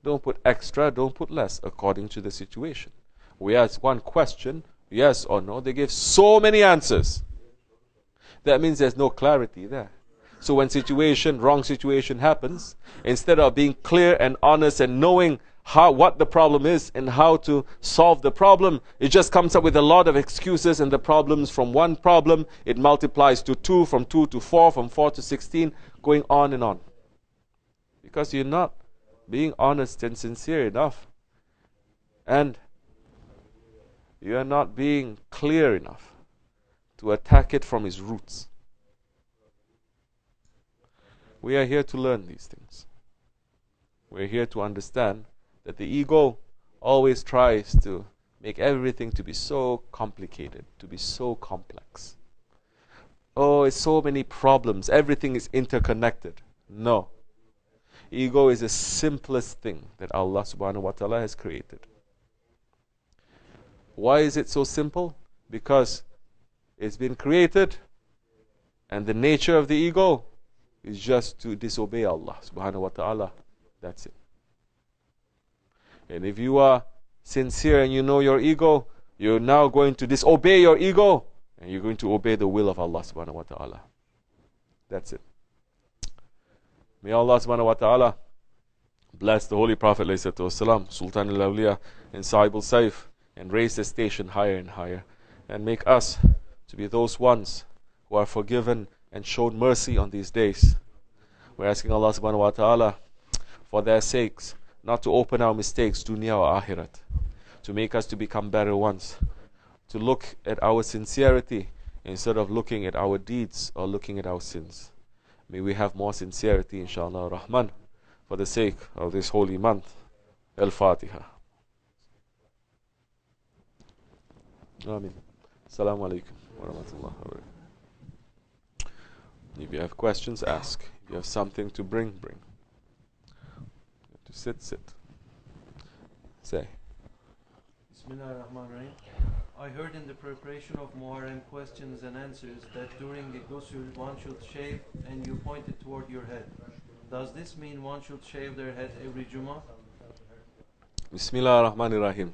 Don't put extra, don't put less, according to the situation. We ask one question, yes or no, they give so many answers. That means there's no clarity there. So when wrong situation happens, instead of being clear and honest and knowing what the problem is and how to solve the problem, it just comes up with a lot of excuses, and the problems from one problem, it multiplies to 2, from 2 to 4, from 4 to 16, going on and on. Because you're not being honest and sincere enough. And you are not being clear enough to attack it from its roots. We are here to learn these things. We're here to understand that the ego always tries to make everything to be so complicated, to be so complex. Oh, it's so many problems. Everything is interconnected. No. Ego is the simplest thing that Allah subhanahu wa ta'ala has created. Why is it so simple? Because it's been created, and the nature of the ego is just to disobey Allah subhanahu wa ta'ala. That's it. And if you are sincere and you know your ego, you're now going to disobey your ego, and you're going to obey the will of Allah subhanahu wa ta'ala. That's it. May Allah subhanahu wa ta'ala bless the Holy Prophet ﷺ, Sultan al-Awliya and Sahib al-Saif, and raise the station higher and higher, and make us to be those ones who are forgiven and shown mercy on these days. We're asking Allah subhanahu wa ta'ala for their sakes not to open our mistakes, dunya or akhirat, to make us to become better ones, to look at our sincerity instead of looking at our deeds or looking at our sins. May we have more sincerity, inshallah ar-Rahman, for the sake of this holy month. Al-Fatiha. Ameen. Assalamu alaikum wa rahmatullahi wa barakatuh. If you have questions, ask. If you have something to bring, bring. To sit. Say. Bismillahirrahmanirrahim. I heard in the preparation of Muharram questions and answers that during the ghusl one should shave and you pointed toward your head. Does this mean one should shave their head every Jummah? Bismillahirrahmanirrahim.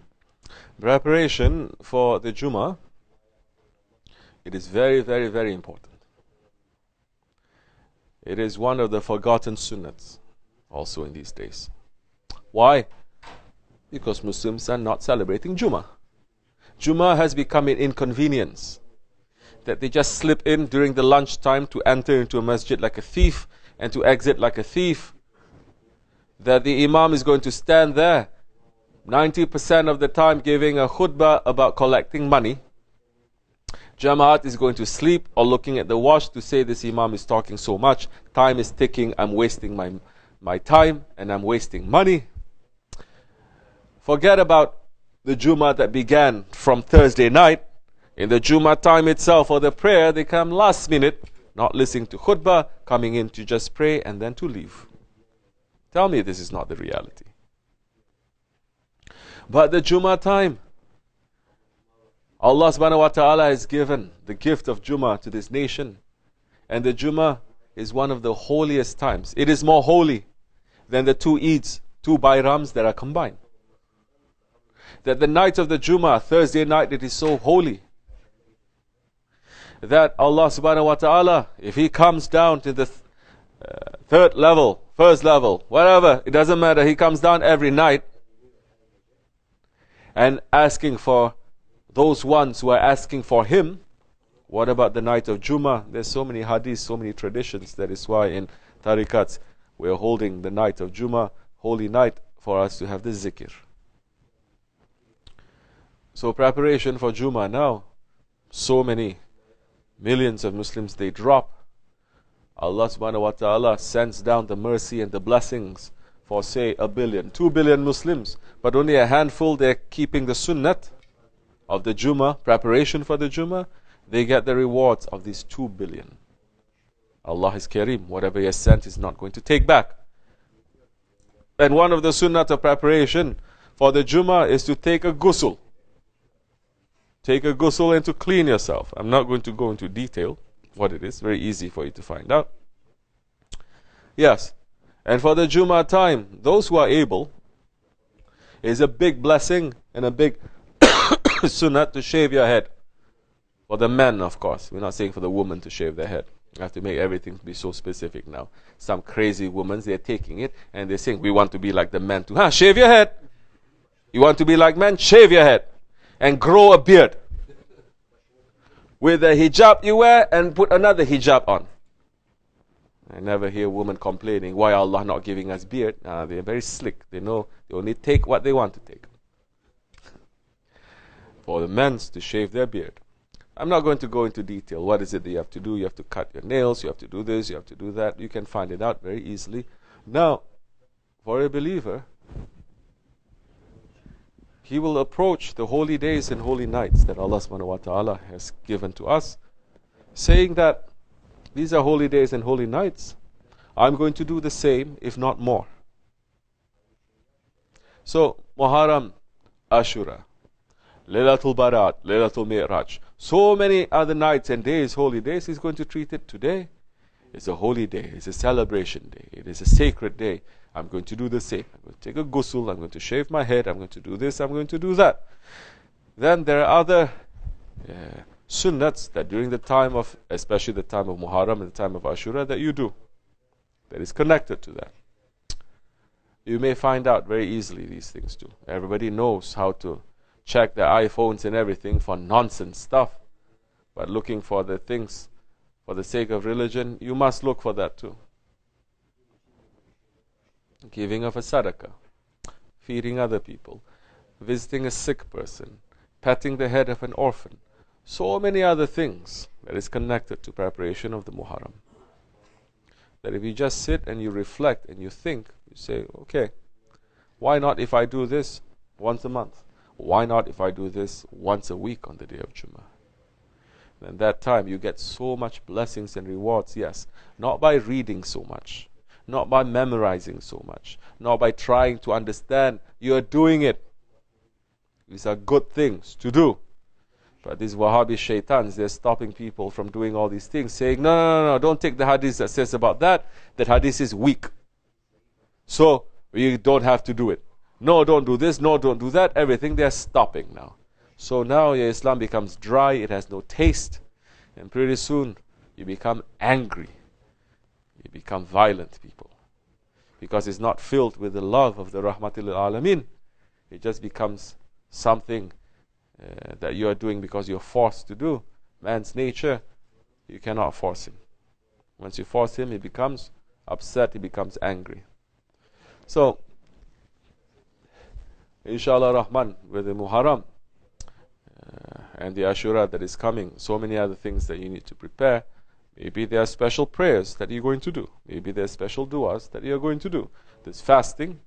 Preparation for the Jummah, it is very, very, very important. It is one of the forgotten sunnats also in these days. Why? Because Muslims are not celebrating Jummah. Jummah has become an inconvenience, that they just slip in during the lunchtime to enter into a masjid like a thief and to exit like a thief. That the imam is going to stand there 90% of the time giving a khutbah about collecting money. Jamaat is going to sleep or looking at the watch to say this imam is talking so much. Time is ticking, I'm wasting my time and I'm wasting money. Forget about the Jummah that began from Thursday night. In the Jummah time itself or the prayer, they come last minute, not listening to khutbah, coming in to just pray and then to leave. Tell me this is not the reality. But the Jummah time, Allah subhanahu wa ta'ala has given the gift of Jummah to this nation. And the Jummah is one of the holiest times. It is more holy than the 2 Eids, 2 Bayrams that are combined. That the night of the Jummah, Thursday night, it is so holy. That Allah subhanahu wa ta'ala, if He comes down to the 3rd level, 1st level, whatever, it doesn't matter, He comes down every night and asking for those ones who are asking for Him. What about the night of Jummah? There's so many hadiths, so many traditions. That is why in tariqats we are holding the night of Jummah, holy night, for us to have the zikr. So preparation for Jummah now, so many millions of Muslims, they drop. Allah subhanahu wa ta'ala sends down the mercy and the blessings for say 1 billion, 2 billion Muslims, but only a handful they're keeping the sunnat of the Jummah, preparation for the Jummah. They get the rewards of these 2 billion. Allah is Kareem, whatever He has sent is not going to take back. And one of the sunnat of preparation for the Jummah is to take a ghusl. take a ghusl and to clean yourself. I'm not going to go into detail what it is. Very easy for you to find out. Yes. And for the Jummah time, those who are able, is a big blessing and a big sunnah to shave your head. For the men, of course. We're not saying for the women to shave their head. You have to make everything be so specific now. Some crazy women, they're taking it and they're saying, we want to be like the men too. Shave your head. You want to be like men? Shave your head. And grow a beard. With the hijab you wear and put another hijab on. I never hear women complaining, why Allah not giving us beard? They're very slick. They know they only take what they want to take. For the men to shave their beard. I'm not going to go into detail. What is it that you have to do? You have to cut your nails. You have to do this. You have to do that. You can find it out very easily. Now, for a believer, he will approach the holy days and holy nights that Allah subhanahu wa ta'ala has given to us, saying that these are holy days and holy nights. I'm going to do the same, if not more. So, Muharram, Ashura, Laylatul Barat, Laylatul Mi'raj, so many other nights and days, holy days, he's going to treat it today. It's a holy day, it's a celebration day, it is a sacred day. I'm going to do the same. I'm going to take a ghusl, I'm going to shave my head, I'm going to do this, I'm going to do that. Then there are other sunnats that during the time of, especially the time of Muharram and the time of Ashura, that you do. That is connected to that. You may find out very easily these things too. Everybody knows how to check their iPhones and everything for nonsense stuff. But looking for the things for the sake of religion, you must look for that too. Giving of a sadaqah, feeding other people, visiting a sick person, patting the head of an orphan. So many other things that is connected to preparation of the Muharram. That if you just sit and you reflect and you think, you say, okay, why not if I do this once a month? Why not if I do this once a week on the day of Jummah? And that time you get so much blessings and rewards, yes, not by reading so much, not by memorizing so much, not by trying to understand. You are doing it. These are good things to do. But these Wahhabi shaitans, they're stopping people from doing all these things, saying, no, don't take the hadith that says about that. That hadith is weak. So, we don't have to do it. No, don't do this. No, don't do that. Everything they're stopping now. So now your Islam becomes dry. It has no taste. And pretty soon, you become angry. You become violent people. Because it's not filled with the love of the Rahmatul Alameen. It just becomes something that you are doing because you're forced to do. Man's nature, you cannot force him. Once you force him, he becomes upset, he becomes angry. So, Inshallah Rahman, with the Muharram and the Ashura that is coming, so many other things that you need to prepare. Maybe there are special prayers that you're going to do. Maybe there are special du'as that you're going to do. There's fasting.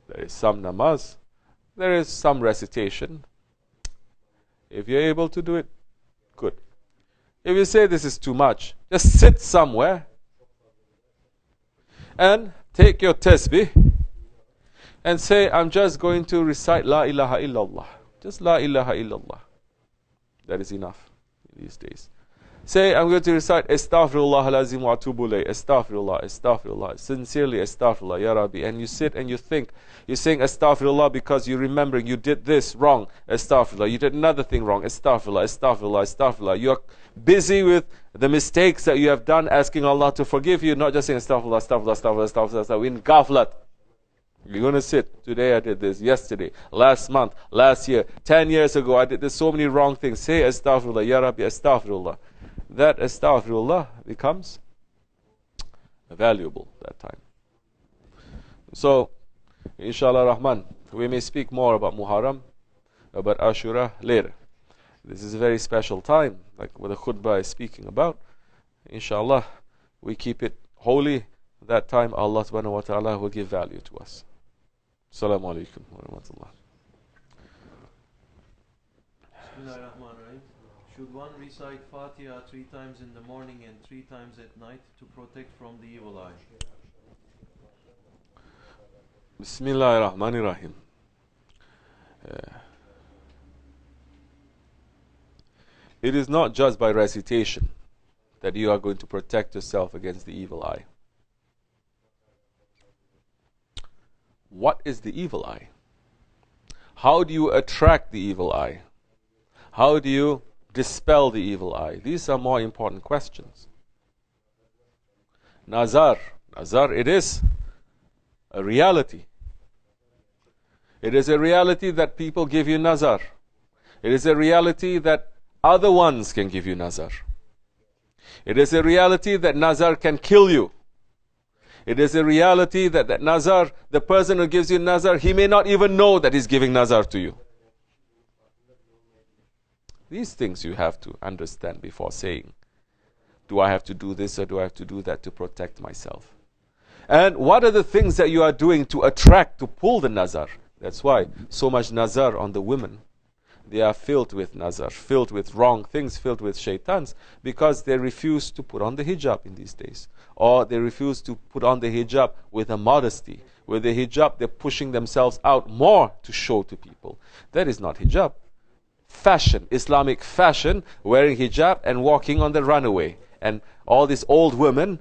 There is some namaz. There is some recitation. If you're able to do it, good. If you say this is too much, just sit somewhere and take your tasbih and say, I'm just going to recite La ilaha illallah. Just La ilaha illallah. That is enough these days. Say, I'm going to recite Astaghfirullah al-Azim wa atubu ilayh. Astaghfirullah, Astaghfirullah. Sincerely, Astaghfirullah, Ya Rabbi. And you sit and you think. You're saying Astaghfirullah because you remember you did this wrong. Astaghfirullah. You did another thing wrong. Astaghfirullah, Astaghfirullah, Astaghfirullah. You're busy with the mistakes that you have done, asking Allah to forgive you. Not just saying Astaghfirullah, Astaghfirullah, Astaghfirullah, Astaghfirullah. In ghaflat. You're going to sit. Today I did this. Yesterday. Last month. Last year. 10 years ago I did this. So many wrong things. Say Astaghfirullah, Ya Rabbi, Astaghfirullah. That Astaghfirullah becomes valuable that time. So, Inshallah Rahman, we may speak more about Muharram, about Ashura later. This is a very special time, like what the khutbah is speaking about. Inshallah, we keep it holy. That time Allah subhanahu wa ta'ala will give value to us. Assalamu alaikum wa rahmatullah. Bismillahirrahmanirrahim. Should one recite Fatiha 3 times in the morning and 3 times at night to protect from the evil eye? Bismillahirrahmanirrahim. It is not just by recitation that you are going to protect yourself against the evil eye. What is the evil eye? How do you attract the evil eye? How do you dispel the evil eye? These are more important questions. Nazar, it is a reality. It is a reality that people give you nazar. It is a reality that other ones can give you nazar. It is a reality that nazar can kill you. It is a reality that nazar, the person who gives you nazar, he may not even know that he's giving nazar to you. These things you have to understand before saying, do I have to do this or do I have to do that to protect myself? And what are the things that you are doing to attract, to pull the nazar? That's why so much nazar on the women. They are filled with nazar, filled with wrong things, filled with shaitans, because they refuse to put on the hijab in these days. Or they refuse to put on the hijab with a modesty. With the hijab, they're pushing themselves out more to show to people. That is not hijab. Fashion, Islamic fashion, wearing hijab and walking on the runway. And all these old women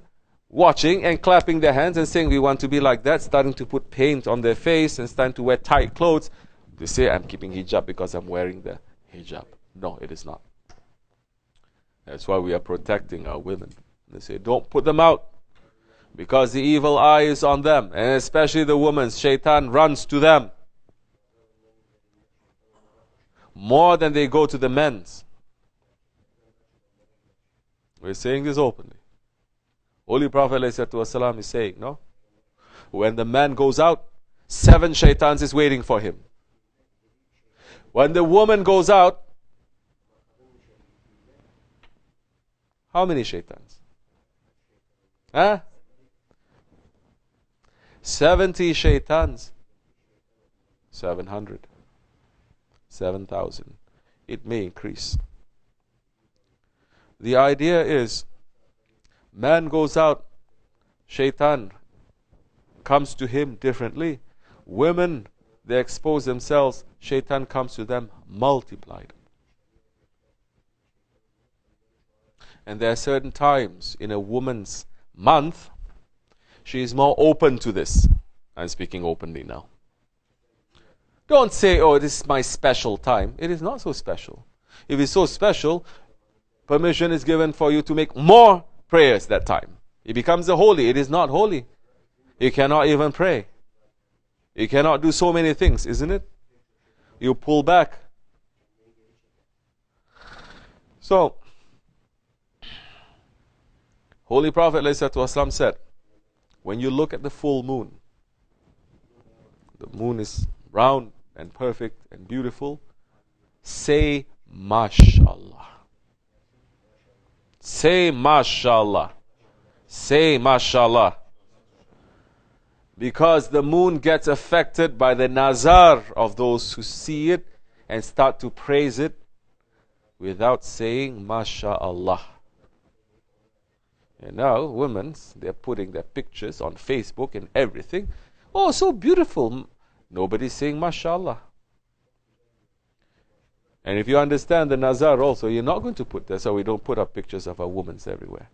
watching and clapping their hands and saying, we want to be like that, starting to put paint on their face and starting to wear tight clothes. They say, I'm keeping hijab because I'm wearing the hijab. No, it is not. That's why we are protecting our women. They say, don't put them out, because the evil eye is on them. And especially the women, shaitan runs to them more than they go to the men's. We're saying this openly. Holy Prophet ﷺ is saying, no? When the man goes out, 7 shaitans is waiting for him. When the woman goes out, how many shaitans? 70 shaitans. 700. 7,000. It may increase. The idea is, man goes out, shaitan comes to him differently. Women, they expose themselves, shaitan comes to them multiplied. And there are certain times in a woman's month, she is more open to this. I'm speaking openly now. Don't say, oh, this is my special time. It is not so special. If it's so special, permission is given for you to make more prayers that time. It becomes a holy. It is not holy. You cannot even pray. You cannot do so many things, isn't it? You pull back. So, Holy Prophet ﷺ said, when you look at the full moon, the moon is round and perfect and beautiful, say MashaAllah. Say MashaAllah. Say MashaAllah. Because the moon gets affected by the nazar of those who see it and start to praise it without saying MashaAllah. And now women, they're putting their pictures on Facebook and everything. Oh, so beautiful. Nobody's saying MashaAllah. And if you understand the nazar also, you're not going to put that. So we don't put up pictures of our women everywhere.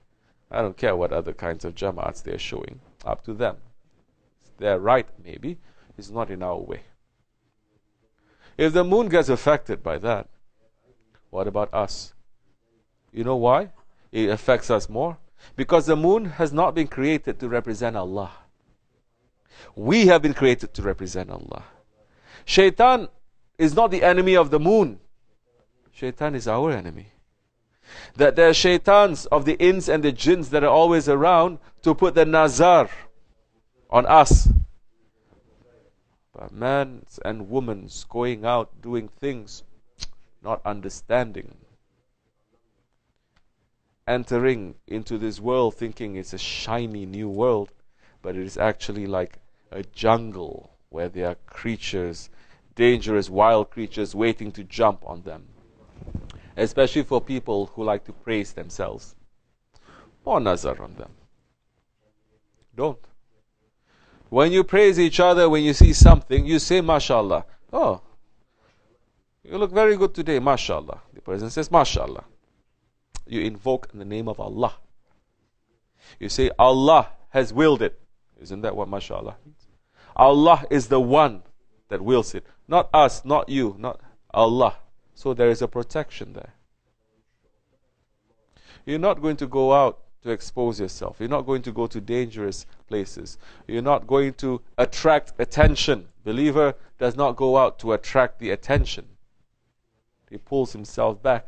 I don't care what other kinds of jamaats they're showing. Up to them. They're right, maybe. It's not in our way. If the moon gets affected by that, what about us? You know why it affects us more? Because the moon has not been created to represent Allah. We have been created to represent Allah. Shaitan is not the enemy of the moon. Shaitan is our enemy. That there are shaitans of the ins and the jinns that are always around to put the nazar on us. But men and women going out doing things, not understanding. Entering into this world thinking it's a shiny new world, but it is actually like a jungle where there are creatures, dangerous wild creatures waiting to jump on them. Especially for people who like to praise themselves. More nazar on them. Don't. When you praise each other, when you see something, you say MashaAllah. Oh, you look very good today, MashaAllah. The person says MashaAllah. you invoke in the name of Allah. You say Allah has willed it. Isn't that what mashallah means? Allah is the one that wills it. Not us, not you, not Allah. So there is a protection there. You're not going to go out to expose yourself. You're not going to go to dangerous places. You're not going to attract attention. Believer does not go out to attract the attention. He pulls himself back.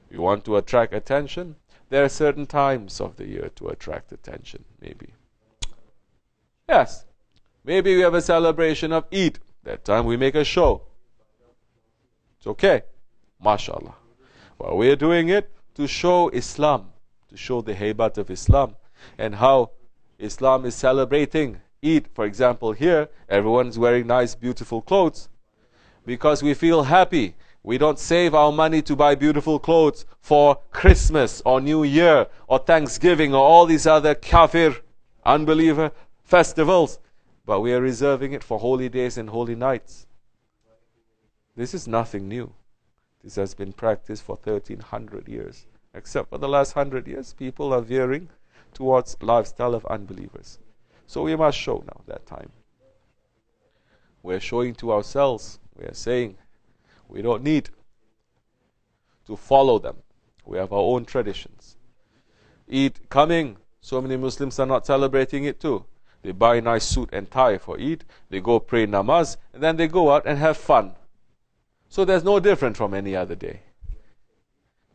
You want to attract attention? There are certain times of the year to attract attention, maybe. Yes. Maybe we have a celebration of Eid. That time we make a show. It's okay. MashaAllah. Well, we're doing it to show Islam, to show the haybat of Islam and how Islam is celebrating Eid. For example, here, everyone's wearing nice, beautiful clothes because we feel happy. We don't save our money to buy beautiful clothes for Christmas or New Year or Thanksgiving or all these other kafir, unbeliever festivals. But we are reserving it for holy days and holy nights. This is nothing new. This has been practiced for 1300 years. Except for the last 100 years, people are veering towards lifestyle of unbelievers. So we must show now that time. We're showing to ourselves. We are saying we don't need to follow them. We have our own traditions. Eid coming. So many Muslims are not celebrating it too. They buy a nice suit and tie for Eid. They go pray namaz. And then they go out and have fun. So there's no different from any other day.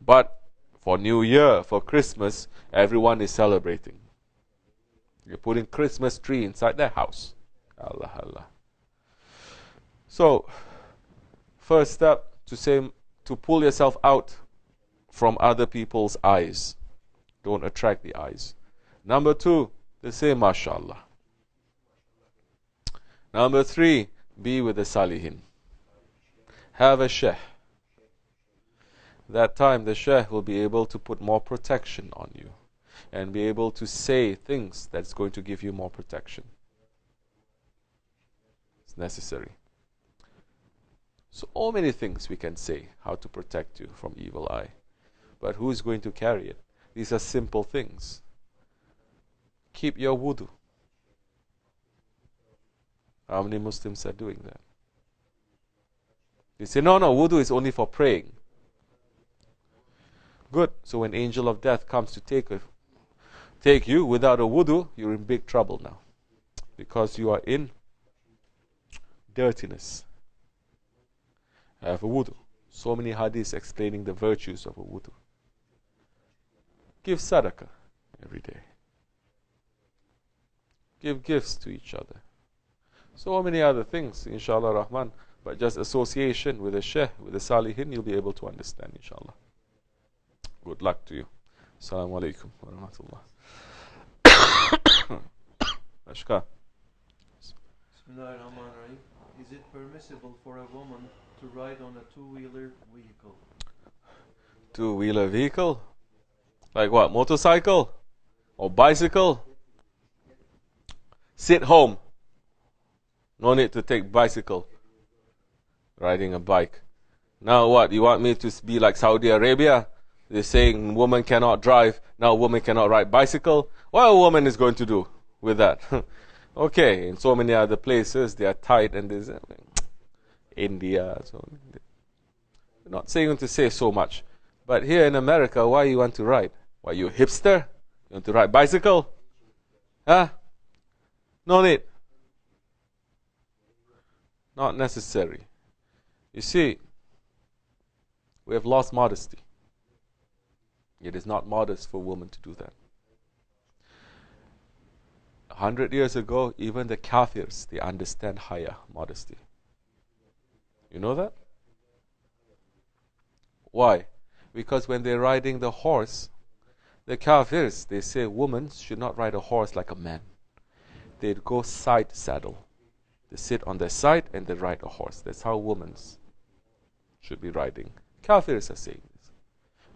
But for New Year, for Christmas, everyone is celebrating. You're putting Christmas tree inside their house. Allah, Allah. So, first step to pull yourself out from other people's eyes. Don't attract the eyes. Number 2, they say mashallah. Number 3, be with the salihin. Have a sheikh. That time the sheikh will be able to put more protection on you and be able to say things that's going to give you more protection. It's necessary. So many things we can say how to protect you from evil eye. But who is going to carry it? These are simple things. Keep your wudu. How many Muslims are doing that? They say, no, wudu is only for praying. Good. So when angel of death comes to take you without a wudu, you're in big trouble now. Because you are in dirtiness. Have a wudu. So many hadiths explaining the virtues of a wudu. Give sadaqah every day. Give gifts to each other. So many other things, inshallah rahman. But just association with a sheikh, with a salihin, you'll be able to understand, inshallah. Good luck to you. Assalamu alaikum wa rahmatullah. Ashka. Bismillahirrahmanirrahim. Is it permissible for a woman to ride on a two-wheeler vehicle? Two-wheeler vehicle? Like what? Motorcycle? Or bicycle? Sit home. No need to take bicycle. Riding a bike. Now what? You want me to be like Saudi Arabia? They're saying woman cannot drive. Now woman cannot ride bicycle. What a woman is going to do with that? Okay, in so many other places they are tight and there's India. So I'm not saying to say so much. But here in America, why you want to ride? Why, you hipster? You want to ride bicycle? Huh? No need. Not necessary. You see, we have lost modesty. It is not modest for women to do that. 100 years ago, even the kafirs, they understand haya, modesty. You know that? Why? Because when they're riding the horse, the kafirs, they say women should not ride a horse like a man. They'd go side saddle. They sit on their side and they ride a horse. That's how women should be riding. Kafirs are saying this.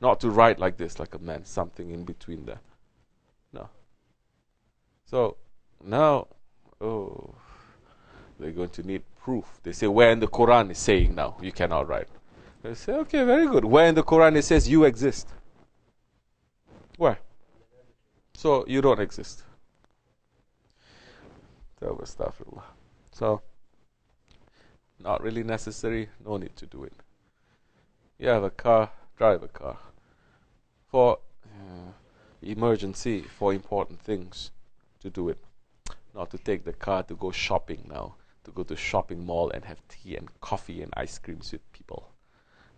Not to ride like this, like a man, something in between there. No. So, now, they're going to need proof. They say, where in the Quran is saying now you cannot ride? They say, okay, very good. Where in the Quran it says you exist? Where? So you don't exist. So, not really necessary, no need to do it. You have a car, drive a car. For emergency, for important things, to do it. Not to take the car to go shopping now, to go to shopping mall and have tea and coffee and ice creams with people.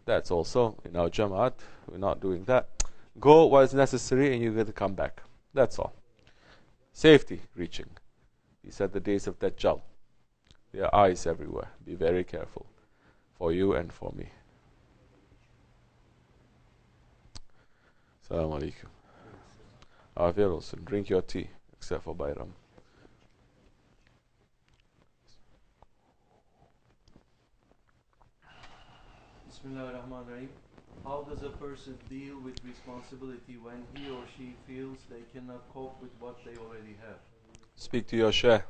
That's also in our Jamaat, we're not doing that. Go what is necessary and you get to come back. That's all. Safety reaching. These are the days of Dajjal. There are eyes everywhere. Be very careful. For you and for me. Assalamu alaikum. Afiyat olsun. Drink your tea, except for Bayram. Bismillahirrahmanirrahim. How does a person deal with responsibility when he or she feels they cannot cope with what they already have? Speak to your Shaykh.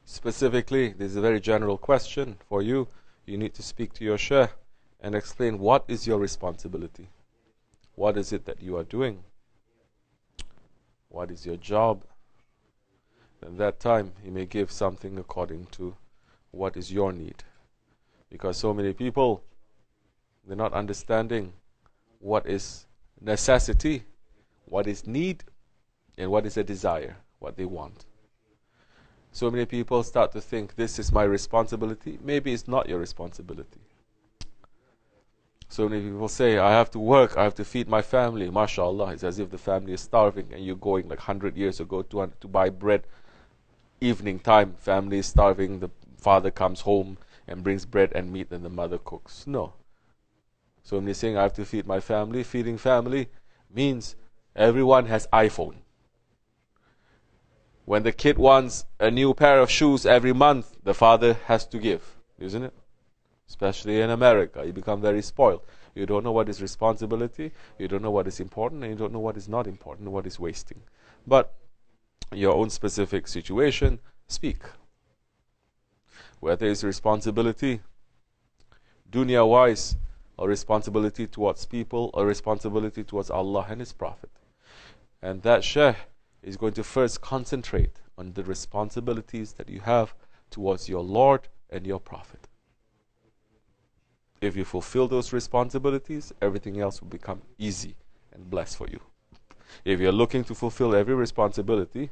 Specifically, this is a very general question for you. You need to speak to your Shaykh and explain what is your responsibility. What is it that you are doing? What is your job? At that time, he may give something according to what is your need. Because so many people, they're not understanding what is necessity, what is need, and what is a desire, what they want. So many people start to think, this is my responsibility. Maybe it's not your responsibility. So many people say, I have to work, I have to feed my family. MashaAllah, it's as if the family is starving and you're going like 100 years ago to buy bread. Evening time, family is starving, the father comes home and brings bread and meat and the mother cooks. No. So when you're saying, I have to feed my family, feeding family means everyone has iPhone. When the kid wants a new pair of shoes every month, the father has to give, isn't it? Especially in America, you become very spoiled. You don't know what is responsibility, you don't know what is important, and you don't know what is not important, what is wasting. But your own specific situation, speak. Whether it's responsibility, dunya-wise, or responsibility towards people, or responsibility towards Allah and His Prophet. And that Shaykh is going to first concentrate on the responsibilities that you have towards your Lord and your Prophet. If you fulfill those responsibilities, everything else will become easy and blessed for you. If you're looking to fulfill every responsibility,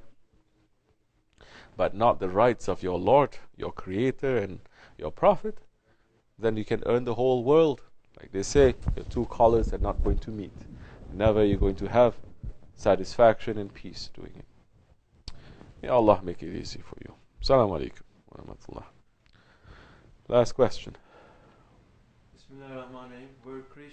but not the rights of your Lord, your Creator, and your Prophet, then you can earn the whole world. Like they say, your two collars are not going to meet. Never you're going to have satisfaction and peace doing it. May Allah make it easy for you. Assalamu alaikum wa rahmatullah. Last question. Bismillahirrahmanirrahim. Were Christians